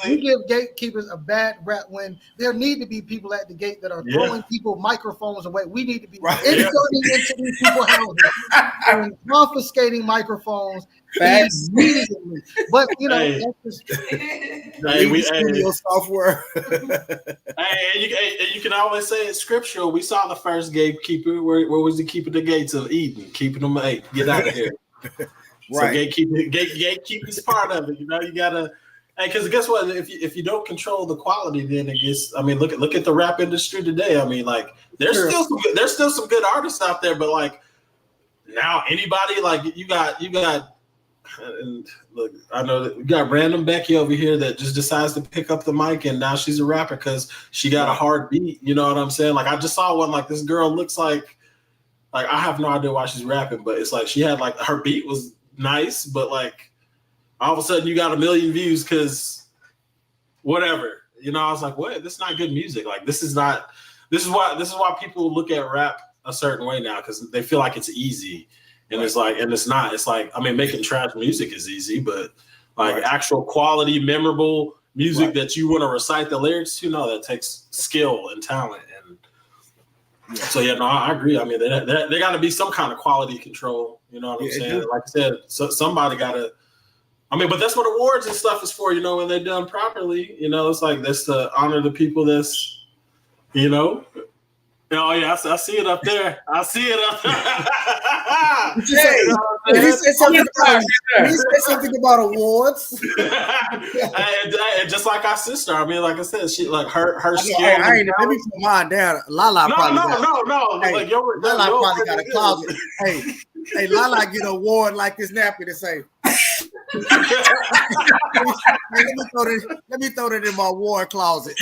we give gatekeepers a bad rap when there need to be people at the gate that are throwing people microphones away. We need to be inserting into these people's houses and confiscating microphones immediately. But that's just studio software. You can always say it's scriptural. We saw the first gatekeeper. Where was he keeping the gates of Eden? Keeping them, hey, get out of here. Right. So gatekeeping's part of it. You gotta, because guess what? If you don't control the quality, then it gets. I mean, look at the rap industry today. I mean, like there's still some good artists out there, but like now anybody like you got. And look, I know that we got random Becky over here that just decides to pick up the mic, and now she's a rapper because she got a hard beat. You know what I'm saying? Like I just saw one. Like this girl looks like I have no idea why she's rapping, but it's like she had like her beat was nice, but like all of a sudden you got 1 million views because whatever. I was like, what? This is not good music. Like this is why people look at rap a certain way now because they feel like it's easy. And it's like, and it's not. It's like, I mean, making trash music is easy, but like actual quality, memorable music that you want to recite the lyrics to, that takes skill and talent. And so, I agree. I mean, there got to be some kind of quality control. You know what I'm saying? Like I said, somebody got to. I mean, but that's what awards and stuff is for. When they're done properly. It's like that's to honor the people. That's. Oh yeah, I see it up there. I see it up there. He said something about awards. And just like our sister, I mean, like I said, she like her skill. Let me put mine down. Lala probably no. Hey, like Lala probably got a closet. Hey, Lala get an award like this napkin and say, Let me throw that in my war closet.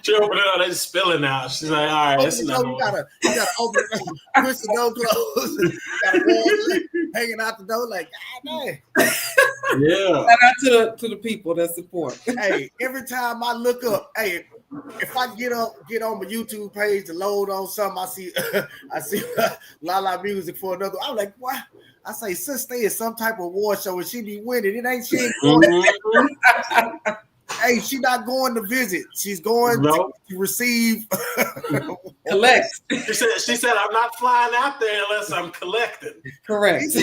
She opened it up, they spilling out. She's like, all right, that's enough. You gotta open it up, push the door closed. Got a wall hanging out the door like, God dang. Yeah. Shout out to the people that support. Hey, every time I look up, hey, if I get on my YouTube page to load on something, I see Lala music for another. I'm like, what? I say, sis, stay in some type of award show and she be winning. It ain't she. Hey, she not going to visit. She's going to receive. Collect. She said, I'm not flying out there unless I'm collecting. Correct. So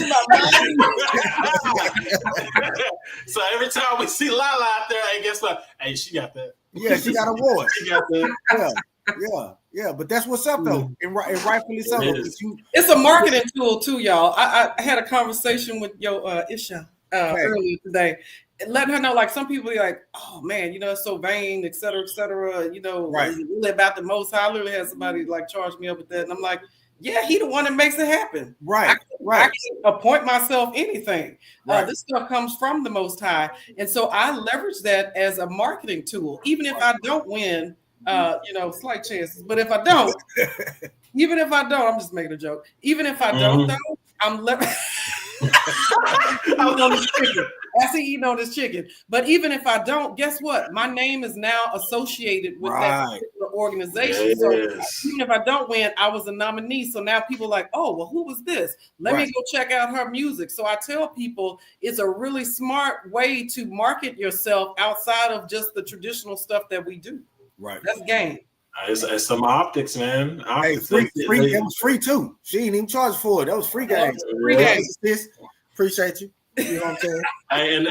every time we see Lala out there, hey, guess what? Hey, she got that. Yeah, she got awards. She got that. Yeah. But that's what's up though, and rightfully so. It's a marketing tool too, y'all. I had a conversation with Isha earlier today, letting her know, like, some people be like, oh man, it's so vain, et cetera, really about the Most High. I literally had somebody like charge me up with that, and I'm like, yeah, he the one that makes it happen. Right. I can't appoint myself anything. Right. This stuff comes from the Most High, and so I leverage that as a marketing tool. Even if I don't win, slight chances. But if I don't, even if I don't, I'm just making a joke. Even if I don't, though, I'm eating on this chicken. But even if I don't, guess what? My name is now associated with that particular organization. Yes. So even if I don't win, I was a nominee. So now people are like, oh, well, who was this? Let me go check out her music. So I tell people it's a really smart way to market yourself outside of just the traditional stuff that we do. Right. That's game. It's some optics, man. Optics. Hey, free. It was free too. She ain't even charged for it. That was free game. Free game. Appreciate you. You know what I'm saying?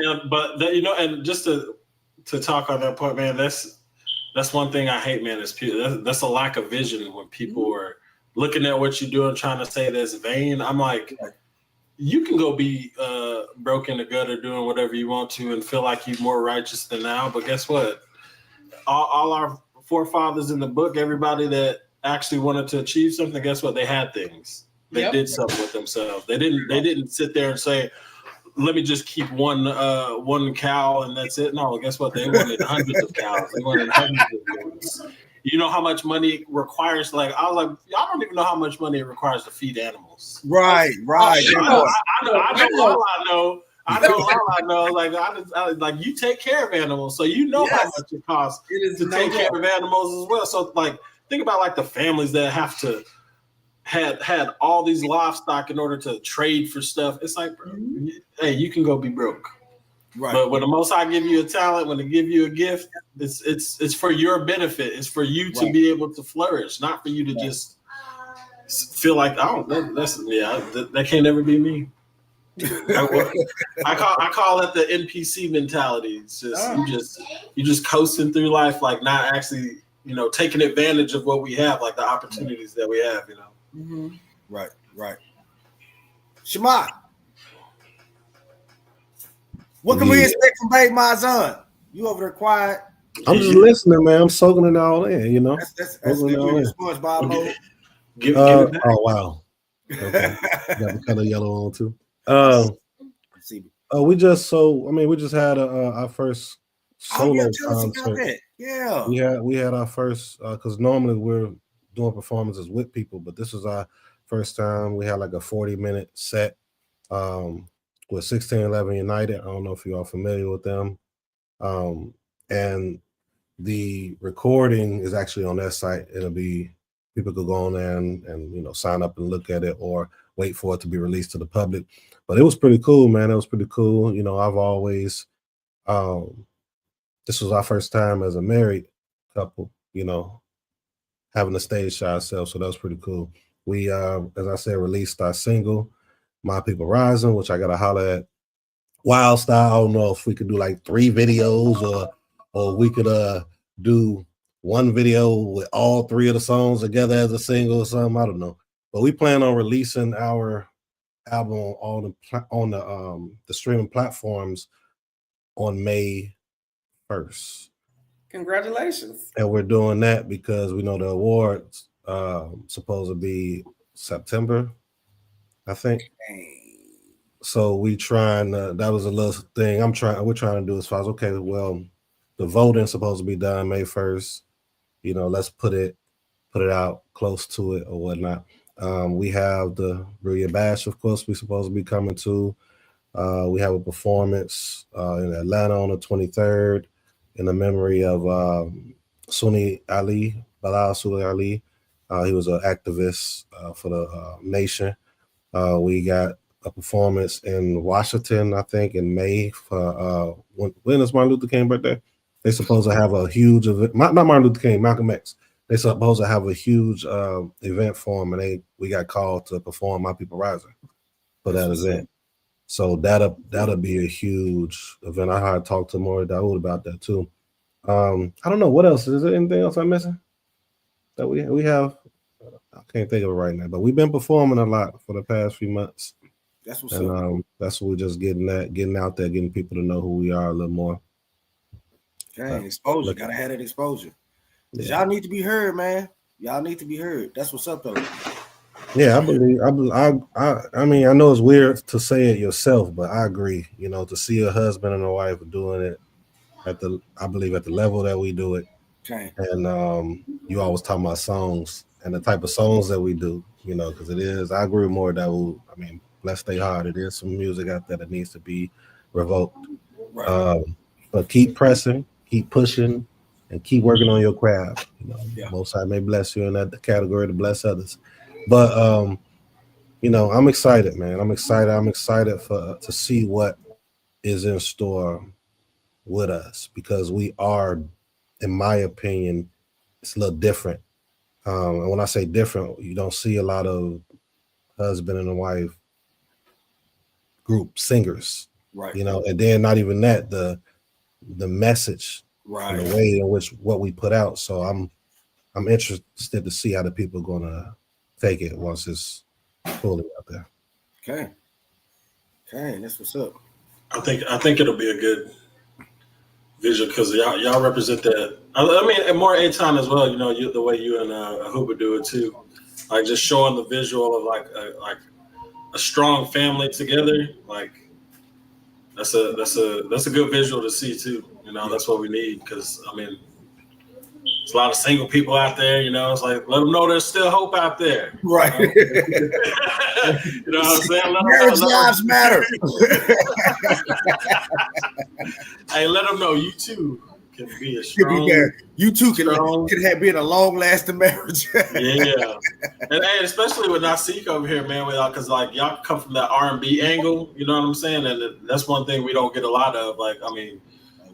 And just to talk on that point, man, that's one thing I hate, man. Is that's a lack of vision when people are looking at what you're doing, trying to say that's vain. I'm like, you can go be broke in the gutter doing whatever you want to and feel like you're more righteous than now. But guess what? All our forefathers in the book, everybody that actually wanted to achieve something, guess what? They had things. They did something with themselves. They didn't sit there and say, let me just keep one cow and that's it. No, guess what? They wanted hundreds of cows. They wanted hundreds of cows. You know how much money it requires? Like, I was like, y'all don't even know how much money it requires to feed animals. Right. I know. Like you take care of animals, so you know how much it costs to take care of animals as well. So, like, think about like the families that have to had all these livestock in order to trade for stuff. It's like, bro, hey, you can go be broke. Right. But when the Most High give you a talent, when they give you a gift, it's for your benefit. It's for you to be able to flourish, not for you to just feel like, that can't ever be me. I call it the NPC mentality. It's just you just coasting through life, like not actually, taking advantage of what we have, like the opportunities that we have, Right. Shema, what can we expect from Babe Mazan? You over there quiet? I'm just listening, man. I'm soaking it all in, That's SpongeBob mode. Oh wow. Okay. Got the color yellow on too. We just had our first solo concert. Yeah. We had our first because normally we're doing performances with people, but this was our first time. We had like a 40-minute set with 1611 United. I don't know if you are familiar with them. And the recording is actually on their site. It'll be, people could go on there and sign up and look at it or wait for it to be released to the public. But it was pretty cool, man. It was pretty cool. I've always, this was our first time as a married couple, having a stage show ourselves. So that was pretty cool. We, as I said, released our single, My People Rising, which I got to holler at Wild Style. I don't know if we could do like 3 videos or we could do one video with all 3 of the songs together as a single or something. I don't know. But we plan on releasing our album on the streaming platforms on May 1st. Congratulations. And we're doing that because we know the awards supposed to be September, I think. So we trying. That was a little thing. We're trying to do as far as okay. Well, the voting's supposed to be done May 1st. Let's put it out close to it or whatnot. We have the Brew Year Bash, of course, we're supposed to be coming to. We have a performance in Atlanta on the 23rd in the memory of Bilal Sunni Ali. He was an activist for the nation. We got a performance in Washington, I think, in May for when is Martin Luther King birthday? They're supposed to have a huge event. Not Martin Luther King, Malcolm X. They're supposed to have a huge event for him, and we got called to perform My People Rising for that event. So that'll be a huge event. I had to talk to Maury Daoud about that too. I don't know what else. Is there anything else I'm missing that we have? I can't think of it right now, but we've been performing a lot for the past few months. That's what's up. That's what we're just getting out there, getting people to know who we are a little more. Okay, exposure. Gotta have that exposure. Yeah. Y'all need to be heard, man. Y'all need to be heard. That's what's up, though. Yeah, I mean, I know it's weird to say it yourself, but I agree. To see a husband and a wife doing it I believe at the level that we do it. Okay. And you always talk about songs and the type of songs that we do, because it is. I agree more that let's stay hard. It is some music out there that needs to be revoked. Right. But keep pressing, keep pushing, and keep working on your craft. Most High may bless you in that category to bless others. But I'm excited, man. I'm excited to see what is in store with us, because we are, in my opinion, it's a little different. And when I say different, you don't see a lot of husband and a wife group singers, right? And then not even that, the message, right, and the way in which what we put out. So I'm interested to see how the people are gonna take it once it's fully out there. Okay, that's what's up. I think it'll be a good visual because y'all represent that. I mean, and more A-Time as well. The way you and Hooba do it too, like just showing the visual of like a strong family together. Like that's a good visual to see too. That's what we need, because there's a lot of single people out there. It's like, let them know there's still hope out there. Right. You know what I'm saying? Marriage lives matter. Hey, let them know you too can be a strong. You too can be in a long-lasting marriage. Yeah, and hey, especially with Nasik over here, man, because like y'all come from that R&B angle. You know what I'm saying? And that's one thing we don't get a lot of. Like,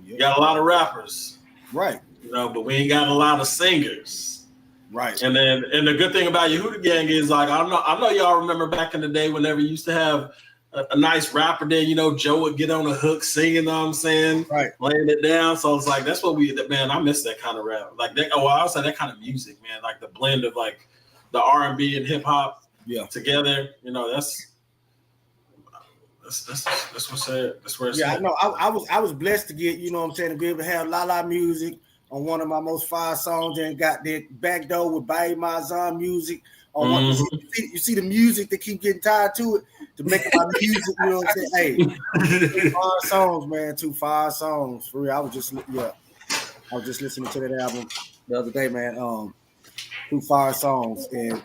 you got a lot of rappers, right? But we ain't got a lot of singers, right? And the good thing about Yehuda Gang is, like, I know y'all remember back in the day whenever you used to have a nice rapper there, Joe would get on the hook singing, you know what I'm saying? Right. Laying it down. So it's like, that's what I miss that kind of rap. Like that, I would say that kind of music, man. Like the blend of like the R&B and hip hop together, that's what's it. That's where it's at. I know. I was blessed to get, to be able to have La music on one of my most fire songs, and got that back door with Bayi Mazan music. You see the music that keep getting tied to it to make my music. You know what I'm saying? Hey, 5 songs, man. 2 5 songs for real. I was just listening to that album the other day, man. 2 5 songs, and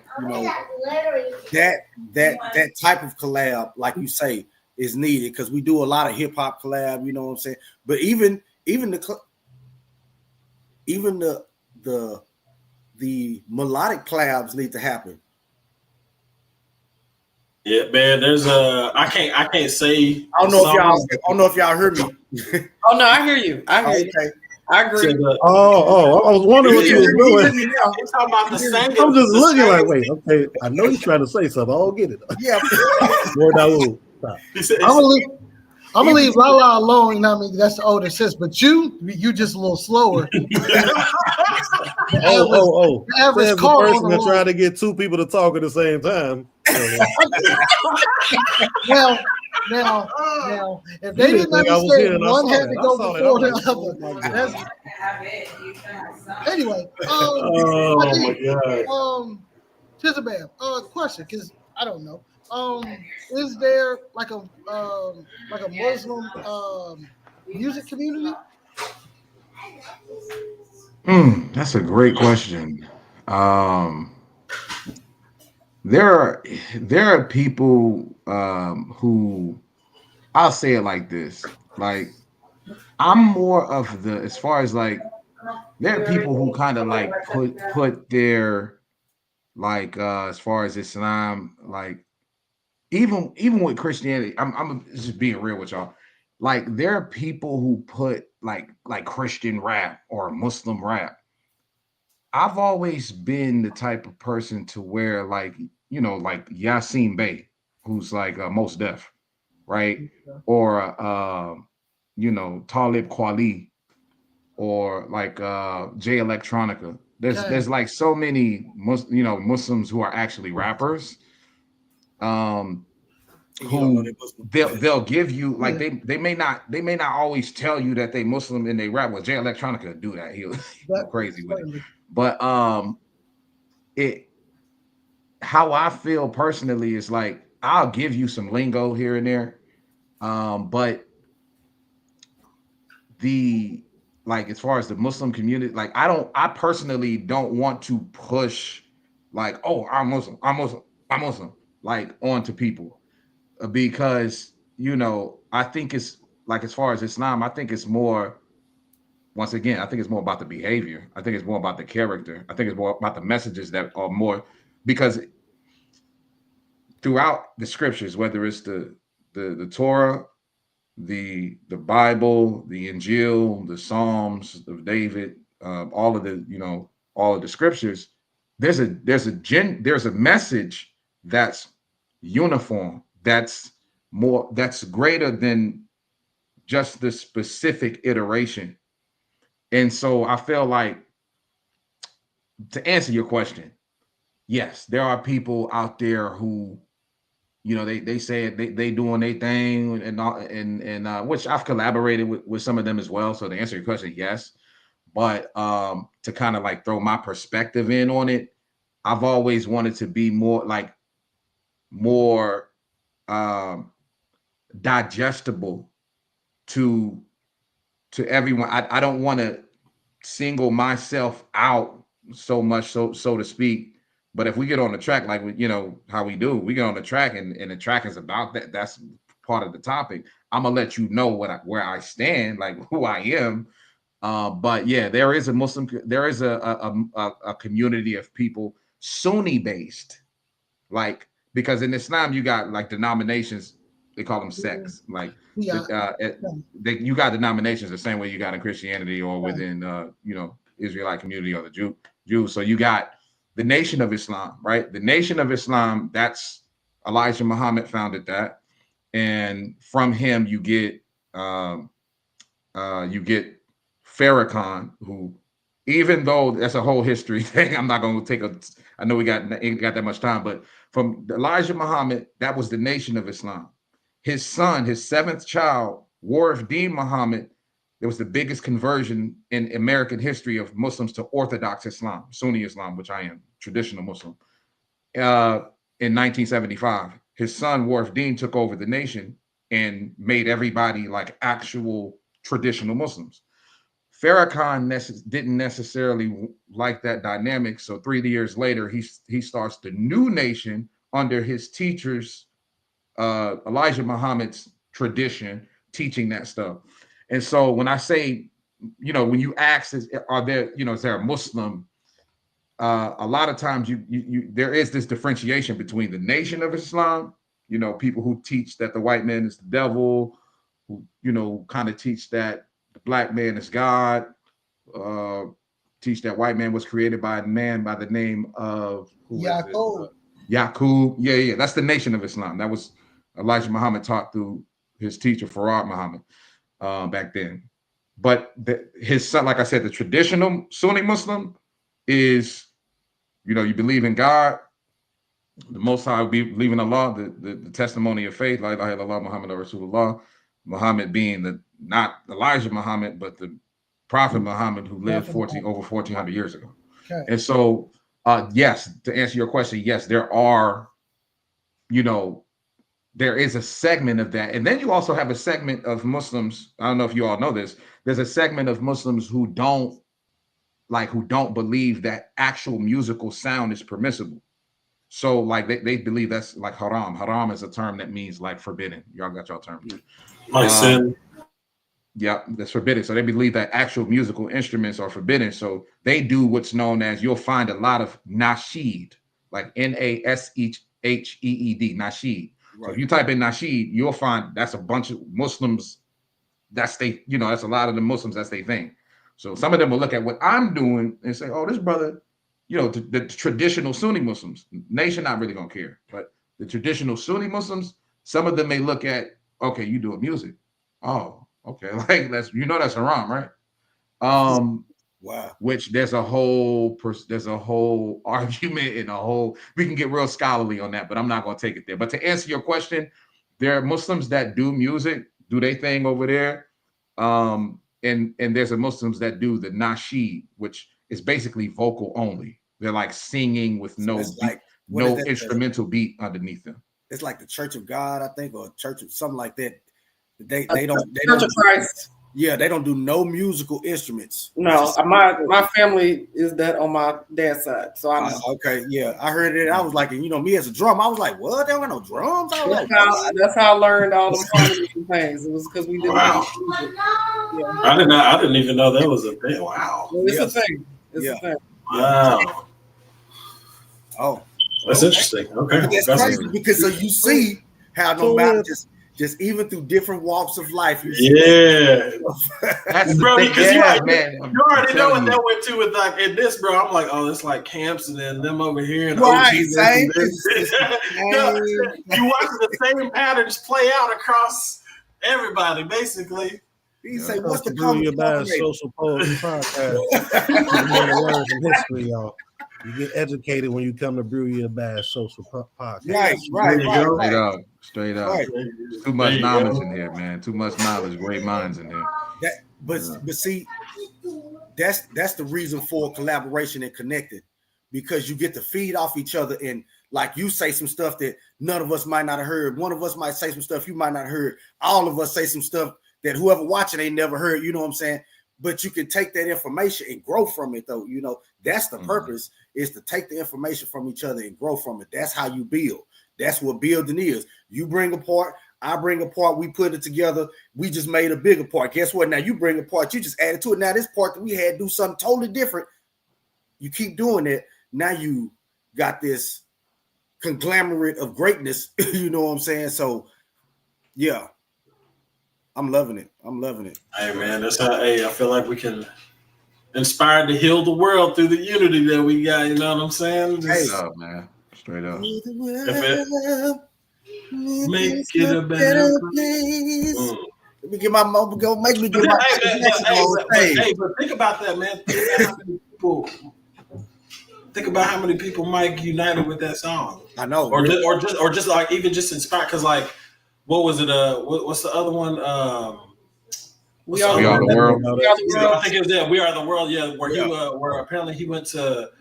that type of collab, like you say, is needed, because we do a lot of hip hop collab. You know what I'm saying? But even the melodic collabs need to happen. Yeah, man. There's I can't say. I don't know if y'all heard me. Oh no, I hear you. I hear you. I agree. I was wondering what you were doing. You're talking about the singing. I'm just looking like, wait, okay. I know you're trying to say something. I don't get it. Yeah. I'm gonna leave Lala alone. That's the older sis, but you just a little slower. The average person to try to get 2 people to talk at the same time. Now, if they didn't understand, one had to go before the other. Anyway, oh my God. Jezebel, question, because I don't know. is there like a Muslim music community? That's a great question. There are people who, I'll say it like this, like I'm more of the, as far as like, there are people who kind of like put their, like as far as Islam, like even with Christianity, I'm just being real with y'all. Like there are people who put like Christian rap or Muslim rap. I've always been the type of person to where, like, like Yasin Bey, who's like Most Def, right? Or Talib Kweli, or like Jay Electronica. There's like so many Muslims who are actually rappers. Who they'll give you, like, they may not always tell you that they Muslim and they rap. Well, Jay Electronica do that. He'll go crazy with it. But how I feel personally is like, I'll give you some lingo here and there. But like, as far as the Muslim community, like I personally don't want to push like, oh, I'm Muslim, like, onto people, because I think it's like, as far as Islam, I think it's more, once again, I think it's more about the behavior. I think it's more about the character. I think it's more about the messages that are more, because throughout the scriptures, whether it's the Torah, the Bible, the Injil, the Psalms of David, all of the scriptures, there's a message that's uniform, that's greater than just the specific iteration. And so I feel like, to answer your question, yes, there are people out there who, they say they doing their thing, and which I've collaborated with some of them as well. So to answer your question, yes. But to kind of like throw my perspective in on it, I've always wanted to be more digestible to everyone. I don't want to single myself out so much, so to speak. But if we get on the track, like how we do, we get on the track, and the track is about that. That's part of the topic. I'm gonna let you know where I stand, like who I am. But yeah, there is a community of people, Sunni based, like, because in Islam you got like denominations. They call them sects. Like you got denominations the same way you got in Christianity or within Israelite community or the Jews. So you got the Nation of Islam, right? The Nation of Islam, that's Elijah Muhammad founded that, and from him you get Farrakhan, who, even though that's a whole history thing, I'm not going to I know we ain't got that much time, but from Elijah Muhammad, that was the Nation of Islam. His son, his seventh child, Warif Deen Muhammad, it was the biggest conversion in American history of Muslims to Orthodox Islam, Sunni Islam, which I am, traditional Muslim, in 1975. His son, Warif Deen, took over the nation and made everybody like actual traditional Muslims. Farrakhan didn't necessarily like that dynamic, so 3 years later, he starts the new nation under his teachers, Elijah Muhammad's tradition, teaching that stuff. And so when I say, when you ask, is there a Muslim? A lot of times there is this differentiation between the Nation of Islam, people who teach that the white man is the devil, who, kind of teach that the black man is God, teach that white man was created by a man by the name of Yaqub. Yeah. That's the Nation of Islam. That was Elijah Muhammad taught through his teacher, Farad Muhammad, back then. But his son, like I said, the traditional Sunni Muslim is, you believe in God, the Most High, believe in Allah, the testimony of faith, la ilaha illallah, Muhammad Rasulullah, Muhammad being not Elijah Muhammad, but the Prophet Muhammad, who lived over 1,400 years ago. Okay. And so, yes, to answer your question, yes, there are, there is a segment of that. And then you also have a segment of Muslims. I don't know if you all know this. There's a segment of Muslims who don't believe that actual musical sound is permissible. So like they believe that's like haram. Haram is a term that means like forbidden. Y'all got y'all term. Like sin. Yeah, that's forbidden. So they believe that actual musical instruments are forbidden. So they do what's known as, you'll find a lot of nasheed, like Nasheed, nasheed. Right. So if you type in nasheed, you'll find that's a bunch of Muslims. That's a lot of the Muslims, that's their thing. So some of them will look at what I'm doing and say, oh, this brother, the traditional Sunni Muslims, nation not really gonna care. But the traditional Sunni Muslims, some of them may look at, okay, you doing music. Oh, okay, like that's haram, right? Wow. Which there's a whole argument and we can get real scholarly on that, but I'm not gonna take it there. But to answer your question, there are Muslims that do music, do their thing over there. And there's a Muslims that do the nasheed, which is basically vocal only. They're like singing with no instrumental beat underneath them. It's like the Church of God, I think, or Church of something like that. They Church don't of Christ. Yeah, they don't do no musical instruments. No, my family is that on my dad's side, so I know. Okay, yeah, I heard it. I was like, me as a drummer, I was like, what? They don't got no drums? That's how I learned all the harmonies and things. It was because we didn't have music. Yeah. I didn't even know that was a thing. Wow, it's a thing. It's a thing. Wow. Oh, that's interesting. Okay, that's crazy because so you see how no matter just even through different walks of life. That's bro, because you already know what you. that went to with like in this, bro. I'm like, oh, it's like camps and then them over here and right, same. You watch the same patterns play out across everybody, basically. You say, what's the Brew Year Bash Social Podcast? You learn some history, y'all. You get educated when you come to Brew Year Bash Social Podcast. Right. Straight up. Right. Too much knowledge in here, man. Too much knowledge. Great minds in there. But see, that's the reason for collaboration and connected, because you get to feed off each other, and like you say some stuff that none of us might not have heard. One of us might say some stuff you might not have heard. All of us say some stuff that whoever watching ain't never heard. You know what I'm saying? But you can take that information and grow from it, though. That's the purpose, is to take the information from each other and grow from it. That's how you build. That's what building is. You bring a part, I bring a part, we put it together. We just made a bigger part. Guess what? Now you bring a part, you just added to it. Now this part that we had do something totally different. You keep doing it. Now you got this conglomerate of greatness. You know what I'm saying? So, yeah. I'm loving it. Hey man, that's how. Hey, I feel like we can inspire to heal the world through the unity that we got. You know what I'm saying? Straight up, man. Straight up. Make it a better place. Let me get my mobile go. Make me get my. Hey, but think about that, man. Think about how many people Mike united with that song. I know, or just like even just inspired, because like. What was it? What's the other one? We Are the World. I think it was that We Are the World. Yeah, where apparently he went to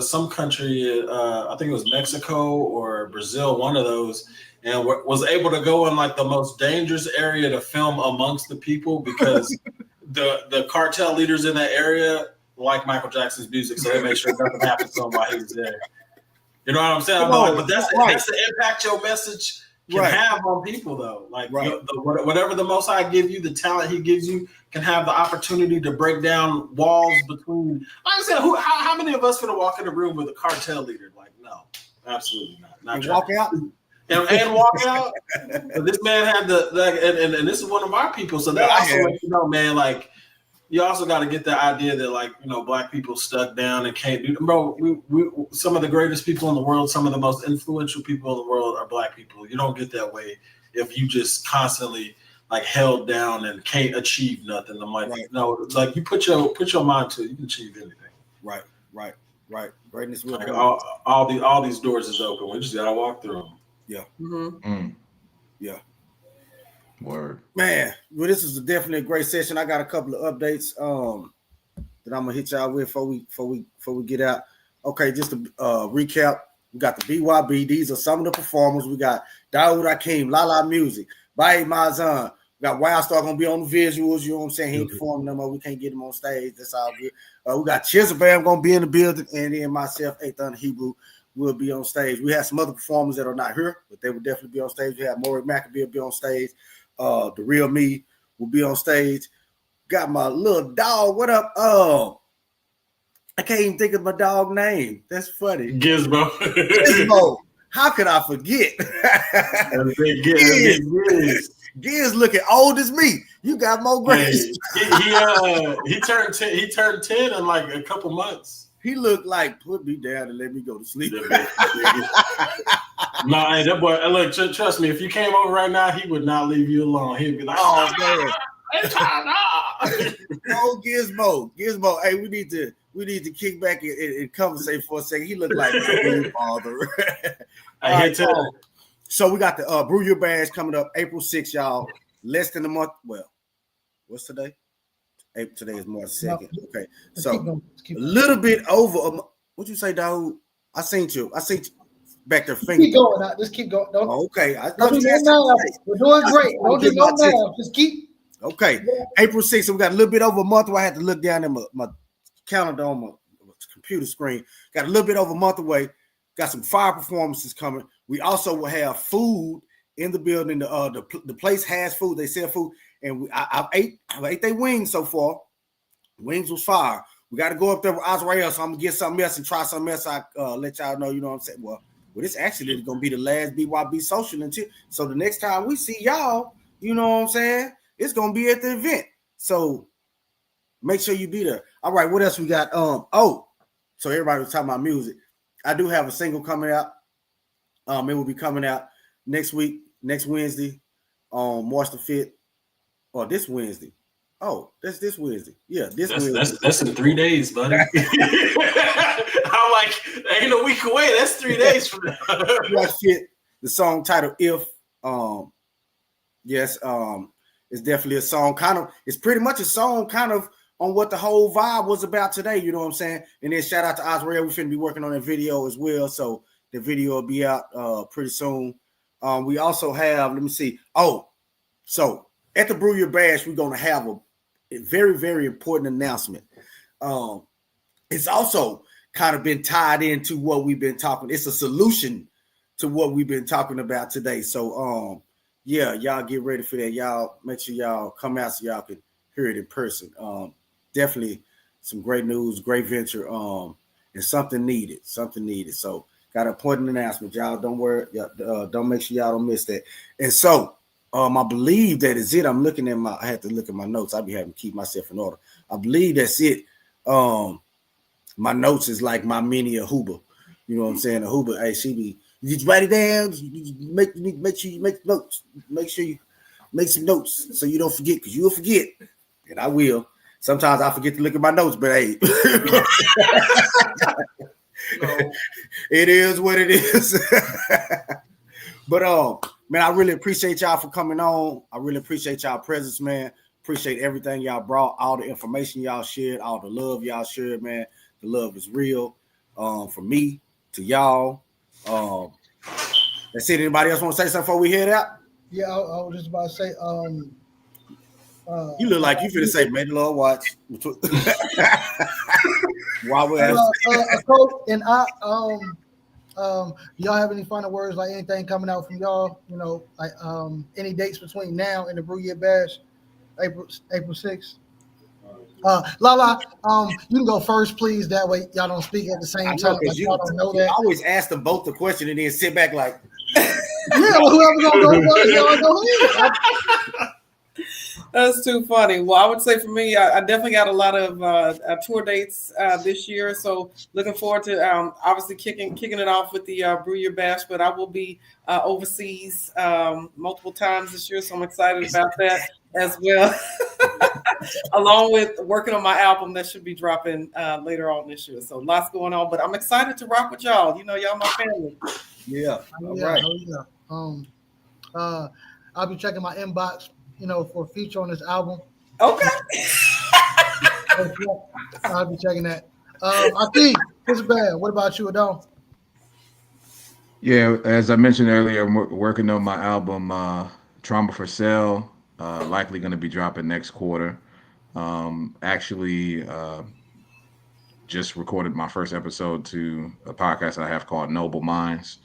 some country. I think it was Mexico or Brazil, one of those, and was able to go in like the most dangerous area to film amongst the people, because the cartel leaders in that area like Michael Jackson's music, so they make sure nothing happened to him while he was there. You know what I'm saying? But that's the impact your message can have on people, though. Like whatever the Most High give you, the talent He gives you, can have the opportunity to break down walls between. Like I said, how many of us gonna walk in a room with a cartel leader? Like, no, absolutely not. And walk out. And walk out. But this man had and this is one of our people. So that also lets you know, man, like. You also got to get the idea that, like, Black people stuck down and can't do. Bro, we some of the greatest people in the world, some of the most influential people in the world are Black people. You don't get that way if you just constantly like held down and can't achieve nothing. I'm like, no, like you put your mind to it, you can achieve anything. Right. Greatness will like all these doors is open. We just gotta walk through them. Yeah. Mm-hmm. Yeah. Word. Man, well, this is definitely a great session. I got a couple of updates that I'm gonna hit y'all with before we get out. Okay, just to recap, We got the BYB. These are some of the performers. We got Daoud Akeem, Lala Music, Baye Mazan. We got Wildstar going to be on the visuals. You know what I'm saying? He ain't performing no more. We can't get him on stage. That's all good. We got Chisel Bam going to be in the building. And then myself, 8th Thunder Hebrew, will be on stage. We have some other performers that are not here, but they will definitely be on stage. We have Maury Maccabee will be on stage. The Real Me will be on stage. Got my little dog. What up? I can't even think of my dog name. That's funny. Gizmo. Gizmo. How could I forget? Giz looking old as me. You got more grace. He turned 10. He turned 10 in like a couple months. He looked like put me down and let me go to sleep. No, hey, that boy. Look, trust me. If you came over right now, he would not leave you alone. He'd be like, "Oh man, oh Gizmo. Hey, we need to kick back and conversate for a second. He looked like my father." Right, so we got the Brew Year Bash coming up April 6th, y'all. Less than a month. Well, what's today? Today is March 2nd. Okay, so a little bit over. What'd you say, Daoud? I seen you back there. Keep going. Just keep going. Okay, don't do no math. We're doing great. Don't do no math. Just keep. Okay, April 6th. So we got a little bit over a month. Where I had to look down at my calendar on my computer screen. Got a little bit over a month away. Got some fire performances coming. We also will have food in the building. The place has food. They sell food. And I ate their wings so far. Wings was fire. We got to go up there with Azrael, so I'm going to get something else and try something else. I let y'all know, you know what I'm saying? Well, this actually is going to be the last BYB Social until. So the next time we see y'all, you know what I'm saying? It's going to be at the event. So make sure you be there. All right, what else we got? So everybody was talking about music. I do have a single coming out. It will be coming out next Wednesday, March the 5th. Or this Wednesday. Oh, that's this Wednesday. Yeah, Wednesday. That's in 3 days, buddy. I'm like, ain't a week away. That's 3 days from now. The song titled If. Yes, it's definitely a song. It's pretty much a song kind of on what the whole vibe was about today. You know what I'm saying? And then shout out to Azrael. We're finna be working on that video as well. So the video will be out pretty soon. We also have, let me see. So at the Brew Year Bash, we're going to have a very, very important announcement. It's also kind of been tied into what we've been talking. It's a solution to what we've been talking about today. So, y'all get ready for that. Y'all make sure y'all come out so y'all can hear it in person. Definitely some great news, great venture, and something needed. So got an important announcement. Y'all don't worry. Don't make sure y'all don't miss that. And so, I believe that is it. I'm looking at I had to look at my notes. I'll be having to keep myself in order. I believe that's it. My notes is like my mini Ahuba. You know what I'm saying? Ahuba, hey, you just write it down. You make sure you make notes. Make sure you make some notes so you don't forget, because you'll forget. And I will. Sometimes I forget to look at my notes, but hey. It is what it is. But man, I really appreciate y'all for coming on. I really appreciate y'all presence, man. Appreciate everything y'all brought, all the information y'all shared, all the love y'all shared, man. The love is real. From me to y'all. That's it. Anybody else want to say something before we head out? Yeah, I was just about to say. You look like you finna say, "May the Lord watch." Why would Coach and y'all have any final words, like anything coming out from y'all? You know, like any dates between now and the Brew Year Bash, April 6th. Lala, you can go first, please. That way, y'all don't speak at the same time. Like y'all don't know that. I always ask them both the question and then sit back like, yeah, well, whoever gonna go first, y'all go ahead. That's too funny. Well, I would say for me, I definitely got a lot of tour dates this year. So looking forward to obviously kicking it off with the Brew Year Bash. But I will be overseas multiple times this year. So I'm excited about that as well. Along with working on my album that should be dropping later on this year. So lots going on. But I'm excited to rock with y'all. You know, y'all my family. Yeah. All right. I'll be checking my inbox, you know, for a feature on this album. Okay. I'll be checking that. I think it's bad. What about you, Adon? Yeah, as I mentioned earlier, I'm working on my album Trauma for Sale. Likely going to be dropping next quarter. Actually, just recorded my first episode to a podcast I have called Noble Minds,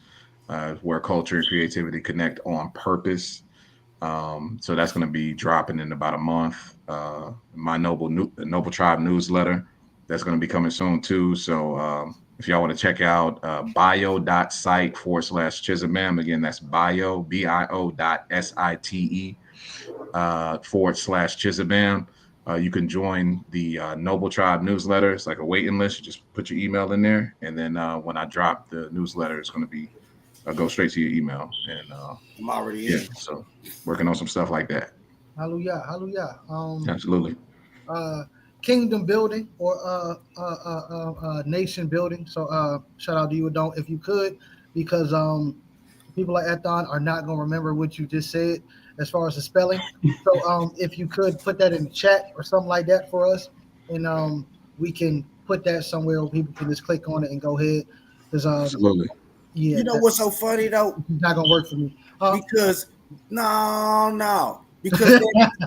where culture and creativity connect on purpose. So that's going to be dropping in about a month. My Noble Tribe newsletter, that's going to be coming soon too. So if y'all want to check out bio.site/Chizabam, again, that's bio.site/Chizabam. You can join the Noble Tribe newsletter. It's like a waiting list. You just put your email in there, and then when I drop the newsletter, it's going to be go straight to your email. And I'm already in. So working on some stuff like that. Hallelujah, hallelujah. Absolutely. Kingdom building or nation building. So shout out to you, Don't, if you could, because people like Ethon are not going to remember what you just said as far as the spelling. So if you could put that in the chat or something like that for us, and we can put that somewhere where people can just click on it and go ahead. Absolutely. Yeah. You know what's so funny though? It's not gonna work for me. Because because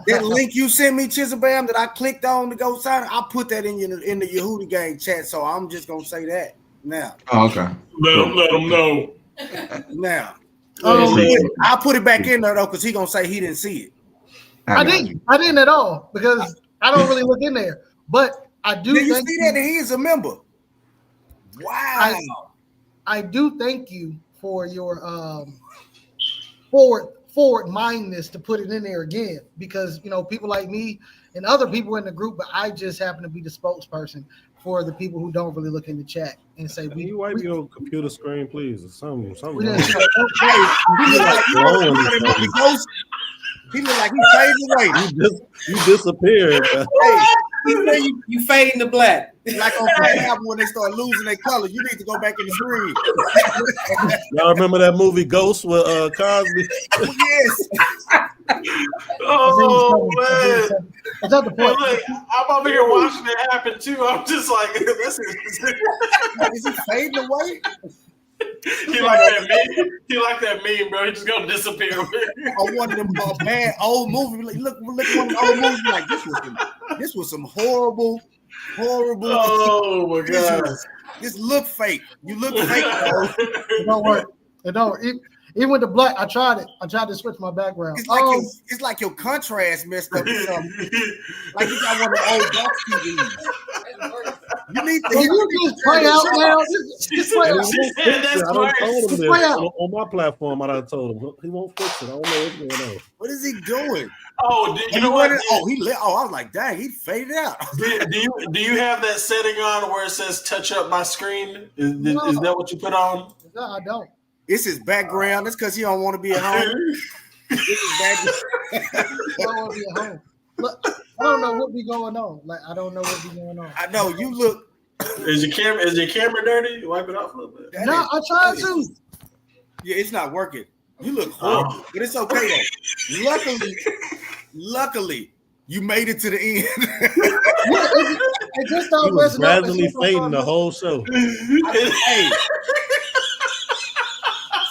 that link you sent me, Chizabam, that I clicked on to go sign, I put that in the Yehudi Gang chat. So I'm just gonna say that now. Oh, okay. Let them know. Now, I'll put it back in there though, because he gonna say he didn't see it. I didn't at all, because I don't really look in there. But I do. Did you see that he is a member? Wow. I do thank you for your forward mindedness to put it in there again, because people like me and other people in the group, but I just happen to be the spokesperson for the people who don't really look in the chat and say, Can you wipe your computer screen, please, or something. He look like he faded away. You disappeared. You fade into black. Like on the album when they start losing their color, you need to go back in the screen. Y'all remember that movie Ghost with Cosby? Yes. Oh man! Look, I'm over here watching it happen too. I'm just like, this is he fading away? He like that meme, bro. He just gonna disappear. On one of them bad old movies. Look one of the old movies. Like this was some horrible. Oh my god! This look fake. You look fake, bro. It don't work. It don't. Even with the black, I tried it. I tried to switch my background. It's like your contrast messed up or something. Like you got one of the old box TVs. You need to. You just play out now. Just play out. On my platform, I done told him he won't fix it. I don't know what's going on. What is he doing? Oh, you know what? I was like, dang, he faded out. Do you have that setting on where it says "touch up my screen"? Is that what you put on? No, I don't. It's his background. That's because he don't want to be at home. It's his background. I don't want to be at home. Look, I don't know what be going on. I don't know what be going on. I know you look. Is your camera dirty? Wipe it off a little bit. No, I tried to. Yeah, it's not working. You look horrible, but it's okay though. Luckily, you made it to the end. It just started messing up. Gradually fading the whole show. Hey,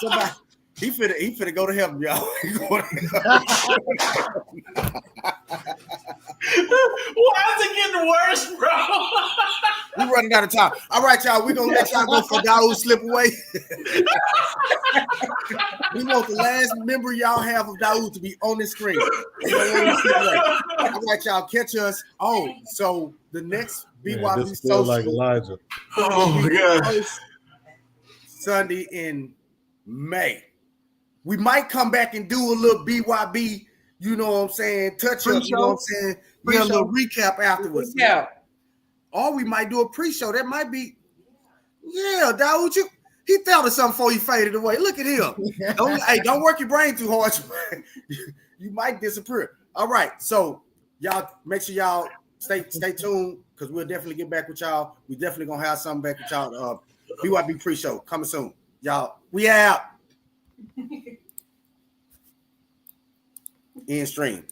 somebody. He finna go to heaven, y'all. Why is it getting worse, bro? We're running out of time. All right, y'all. We're gonna let y'all go for Daoud slip away. We want the last member y'all have of Daoud to be on the screen. All right, y'all. Catch us on. So the next BYB Social like Elijah. Oh my god. Sunday in May. We might come back and do a little BYB, you know what I'm saying, touch up, you know what I'm saying? Yeah, a little recap afterwards. Yeah. Or we might do a pre-show. That might be, yeah, Daoud, he thought of something before he faded away. Look at him. Don't work your brain too hard. You might disappear. All right, so y'all make sure y'all stay tuned, because we'll definitely get back with y'all. We definitely gonna have something back with y'all. BYB pre-show coming soon. Y'all, we out. In stream.